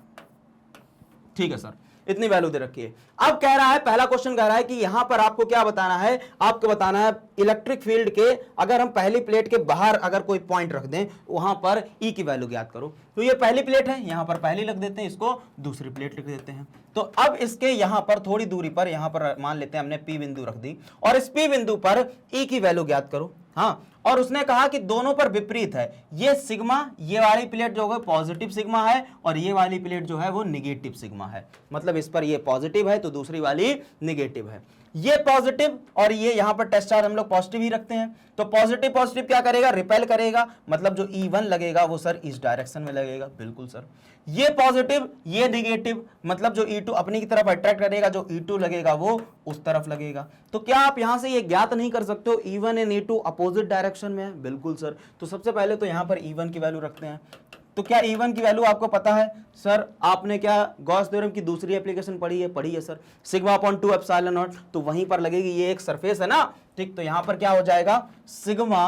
ठीक है सर, इतनी वैल्यू दे रखी है। अब कह रहा है, पहला क्वेश्चन कह रहा है कि यहां पर आपको क्या बताना है? आपको बताना है इलेक्ट्रिक फील्ड के, अगर हम पहली प्लेट के बाहर अगर कोई पॉइंट रख दें, वहां पर ई की वैल्यू ज्ञात करो। तो ये पहली प्लेट है, यहां पर पहली लिख देते हैं, इसको दूसरी प्लेट लिख देते हैं। तो अब इसके यहां पर थोड़ी दूरी पर, यहां पर मान लेते हैं हमने पी बिंदु रख दी, और इस पी बिंदु पर ई की वैल्यू ज्ञात करो, हाँ। और उसने कहा कि दोनों पर विपरीत है, ये सिग्मा, ये वाली प्लेट जो है पॉजिटिव सिग्मा है, और ये वाली प्लेट जो है वो निगेटिव सिग्मा है। मतलब इस पर ये पॉजिटिव है तो दूसरी वाली निगेटिव है। ये पॉजिटिव और ये यहां पर टेस्ट चार्ज हम लोग पॉजिटिव ही रखते हैं, तो पॉजिटिव क्या करेगा? रिपेल करेगा, मतलब जो E1 लगेगा वो सर इस डायरेक्शन में लगेगा, बिल्कुल सर। ये पॉजिटिव ये निगेटिव, मतलब जो E2 अपनी की तरफ अट्रैक्ट करेगा, जो E2 लगेगा वो उस तरफ लगेगा। तो क्या आप यहां से ये ज्ञात नहीं कर सकते हो E1 and E2 opposite direction में है? बिल्कुल सर। तो सबसे पहले तो यहां पर E1 की वैल्यू रखते हैं। तो क्या E1 की वैल्यू आपको पता है? सर आपने क्या गॉस थ्योरम की दूसरी एप्लीकेशन पढ़ी है sir, sigma upon 2 epsilon naught, तो वहीं पर लगेगी, ये एक सरफेस है ना, ठीक। तो यहां पर क्या हो जाएगा? Sigma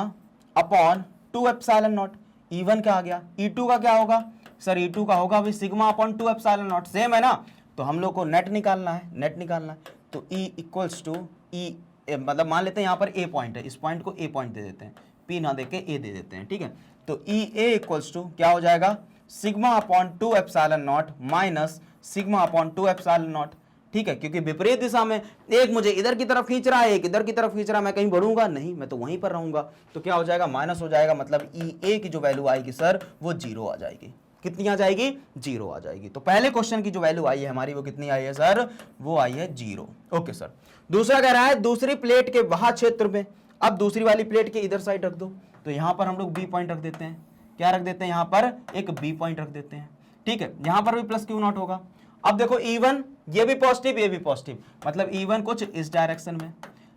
upon 2 epsilon not. E1 क्या आ गया? E2 का क्या होगा? सर E2 का होगा भी sigma upon 2 epsilon not, same है ना। तो हम लोग को नेट निकालना है, तो E इक्वल्स टू E, मतलब मान लेते हैं यहाँ पर A पॉइंट है, इस पॉइंट को A पॉइंट दे देते हैं, P ना देके A दे देते हैं, ठीक है। तो ई ए इक्वल्स टू क्या हो जाएगा, sigma upon 2 epsilon not minus sigma upon 2 epsilon not. ठीक है, क्योंकि विपरीत दिशा में एक मुझे इधर की तरफ खींच रहा है, एक इधर की तरफ खींच रहा है, मैं कहीं बढ़ूंगा नहीं, मैं तो वहीं पर रहूंगा। तो क्या हो जाएगा, माइनस हो जाएगा, मतलब ई ए की जो वैल्यू आएगी सर वो 0 आ जाएगी। कितनी आ जाएगी, 0 आ जाएगी। तो पहले क्वेश्चन की जो वैल्यू आई है हमारी वो कितनी आई है सर, वो आई है 0। Okay sir. दूसरा कह रहा है दूसरी प्लेट के वहा क्षेत्र में, अब दूसरी वाली प्लेट के इधर साइड रख दो, तो यहां पर हम लोग बी पॉइंट रख देते हैं। क्या रख देते हैं, यहां पर एक बी पॉइंट रख देते हैं। ठीक है, यहां पर भी प्लस क्यू नॉट होगा। अब देखो E1 ये भी पॉजिटिव ये भी पॉजिटिव, मतलब E1 कुछ इस डायरेक्शन में,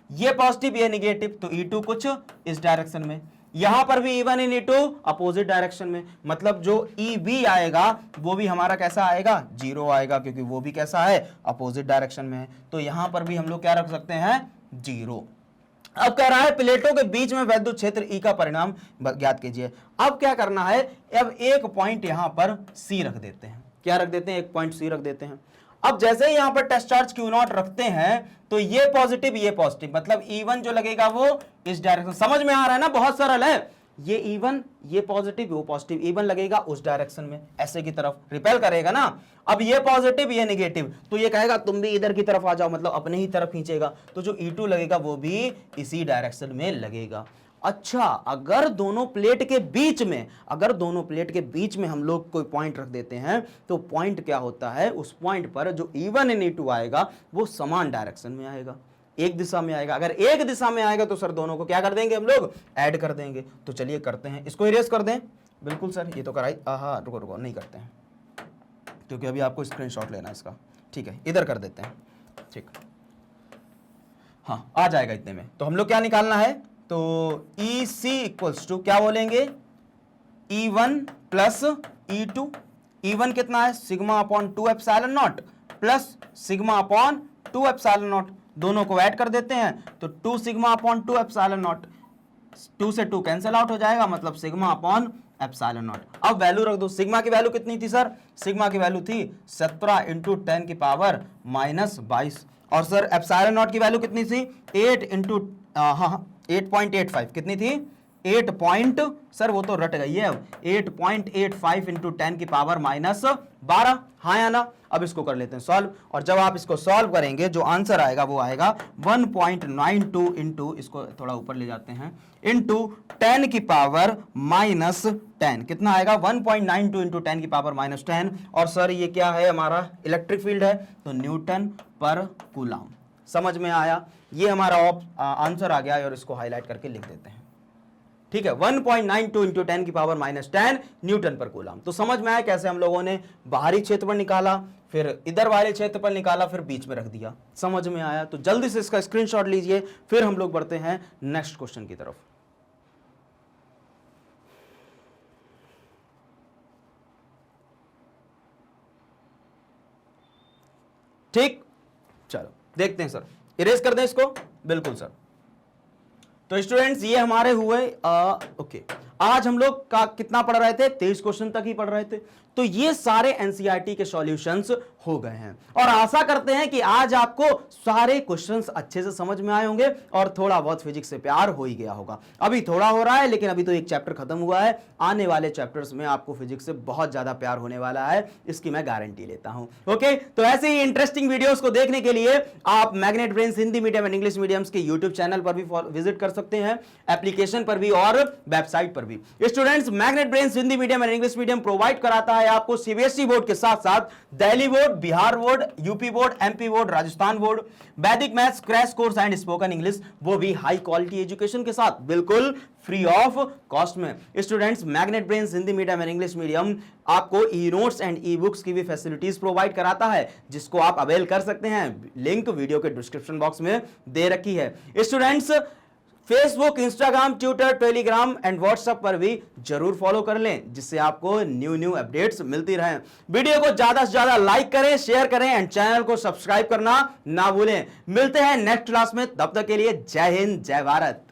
ये पॉजिटिव ये नेगेटिव, तो E2 कुछ इस डायरेक्शन में। यहां पर भी E1 इन E2 अपोजिट डायरेक्शन में, मतलब जो EB आएगा वो भी हमारा कैसा आएगा, 0 आएगा, क्योंकि वो भी कैसा है, अपोजिट डायरेक्शन में है। तो यहां पर भी हम लोग क्या रख सकते हैं, 0। अब कह रहा है प्लेटों के बीच में वैद्युत क्षेत्र E का परिणाम ज्ञात कीजिए। अब क्या करना है, अब एक पॉइंट यहां पर C रख देते हैं। क्या रख देते हैं, एक पॉइंट C रख देते हैं। अब जैसे ही यहां पर टेस्ट चार्ज Q0 रखते हैं तो ये पॉजिटिव ये पॉजिटिव, मतलब E1 जो लगेगा वो इस डायरेक्शन, समझ में आ रहा है ना, बहुत सरल है। ये E1 ये पॉजिटिव वो पॉजिटिव, E1 लगेगा उस डायरेक्शन में, ऐसे की तरफ रिपेल करेगा ना। अब ये पॉजिटिव ये नेगेटिव, तो ये कहेगा तुम भी इधर की तरफ आ जाओ, मतलब अपने ही तरफ खींचेगा। तो जो E2 लगेगा वो भी इसी डायरेक्शन में लगेगा। अच्छा, अगर दोनों प्लेट के बीच में हम लोग कोई पॉइंट रख देते हैं तो पॉइंट क्या होता है, उस पॉइंट पर जो E1 और E2 आएगा वो समान डायरेक्शन में आएगा, एक दिशा में आएगा। अगर एक दिशा में आएगा तो सर दोनों को क्या कर देंगे, हम लोग ऐड कर देंगे। तो चलिए करते हैं, इसको इरेज कर दें। बिल्कुल सर, ये तो कराई, हाँ रुको नहीं करते हैं क्योंकि अभी आपको स्क्रीनशॉट लेना है इसका। ठीक है, इधर कर देते हैं। ठीक, हाँ आ जाएगा इतने में। तो हम लोग क्या निकालना है, तो EC इक्वल्स टू क्या बोलेंगे, E1 प्लस E2। E1 कितना है, sigma upon 2 epsilon not plus sigma upon 2 epsilon not, दोनों को ऐड कर देते हैं तो 2 सिग्मा अपॉन 2 एप्सिलॉन नॉट, 2 से 2 कैंसिल आउट हो जाएगा, मतलब सिग्मा अपॉन एप्सिलॉन नॉट। अब वैल्यू रख दो, सिग्मा की वैल्यू कितनी थी सर, सिग्मा की वैल्यू थी 17 इंटू 10 की पावर माइनस 22, और सर एप्सिलॉन नॉट की वैल्यू कितनी थी, 8 इंटू 8.85 कितनी थी, 8 पॉइंट, सर वो तो रट गई है, 8.85 इंटू 10 की पावर माइनस 12, हाँ या ना। अब इसको कर लेते हैं सॉल्व, और जब आप इसको सॉल्व करेंगे जो आंसर आएगा वो आएगा 1.92 इंटू, इसको थोड़ा ऊपर ले जाते हैं, इंटू 10 की पावर माइनस 10, कितना आएगा 1.92 इंटू 10 की पावर माइनस 10। और सर ये क्या है, हमारा इलेक्ट्रिक फील्ड है, तो न्यूटन पर कूलम। समझ में आया, ये हमारा आंसर आ गया है, और इसको हाईलाइट करके लिख देते हैं। ठीक है, 1.92 इंटू 10 की पावर माइनस 10 न्यूटन पर कूलम। तो समझ में आया कैसे हम लोगों ने बाहरी क्षेत्रफल निकाला, फिर इधर वाले क्षेत्रफल निकाला, फिर बीच में रख दिया। समझ में आया, तो जल्दी से इसका स्क्रीनशॉट लीजिए, फिर हम लोग बढ़ते हैं नेक्स्ट क्वेश्चन की तरफ। ठीक, चलो देखते हैं सर, इरेज कर दें इसको। बिल्कुल सर। तो स्टूडेंट्स ये हमारे हुए ओके, आज हम लोग का कितना पढ़ रहे थे, 23 क्वेश्चन तक ही पढ़ रहे थे। तो ये सारे एनसीईआरटी के सॉल्यूशंस हो गए हैं, और आशा करते हैं कि आज आपको सारे क्वेश्चंस अच्छे से समझ में आए होंगे और थोड़ा बहुत फिजिक्स से प्यार हो ही गया होगा। अभी थोड़ा हो रहा है, लेकिन अभी तो एक चैप्टर खत्म हुआ है, आने वाले चैप्टर्स में आपको फिजिक्स से बहुत ज्यादा प्यार होने वाला है, इसकी मैं गारंटी लेता हूं। ओके, तो ऐसे ही इंटरेस्टिंग वीडियोस को देखने के लिए आप magnet brains Hindi medium and English mediums के यूट्यूब चैनल पर भी विजिट कर सकते हैं, एप्लीकेशन पर भी और वेबसाइट पर भी। Students, magnet brains Hindi medium and English medium provide कराता है आपको सीबीएसई बोर्ड के साथ साथ Delhi board, Bihar board, UP board, MP board, Rajasthan board, Vedic maths crash course and spoken English, वो भी हाई क्वालिटी एजुकेशन के साथ, बिल्कुल फ्री ऑफ कॉस्ट में। Students, magnet brains Hindi medium and English medium आपको E notes and E books की भी facilities provide कराता है, जिसको आप अवेल कर सकते हैं। लिंक वीडियो के डिस्क्रिप्शन बॉक्स में दे रखी है। Students, Facebook, Instagram, Twitter, Telegram and WhatsApp पर भी जरूर फॉलो कर लें, जिससे आपको न्यू अपडेट्स मिलती रहें। वीडियो को ज्यादा से ज्यादा लाइक करें, शेयर करें एंड चैनल को सब्सक्राइब करना ना भूलें। मिलते हैं नेक्स्ट क्लास में, तब तक के लिए जय हिंद, जय भारत।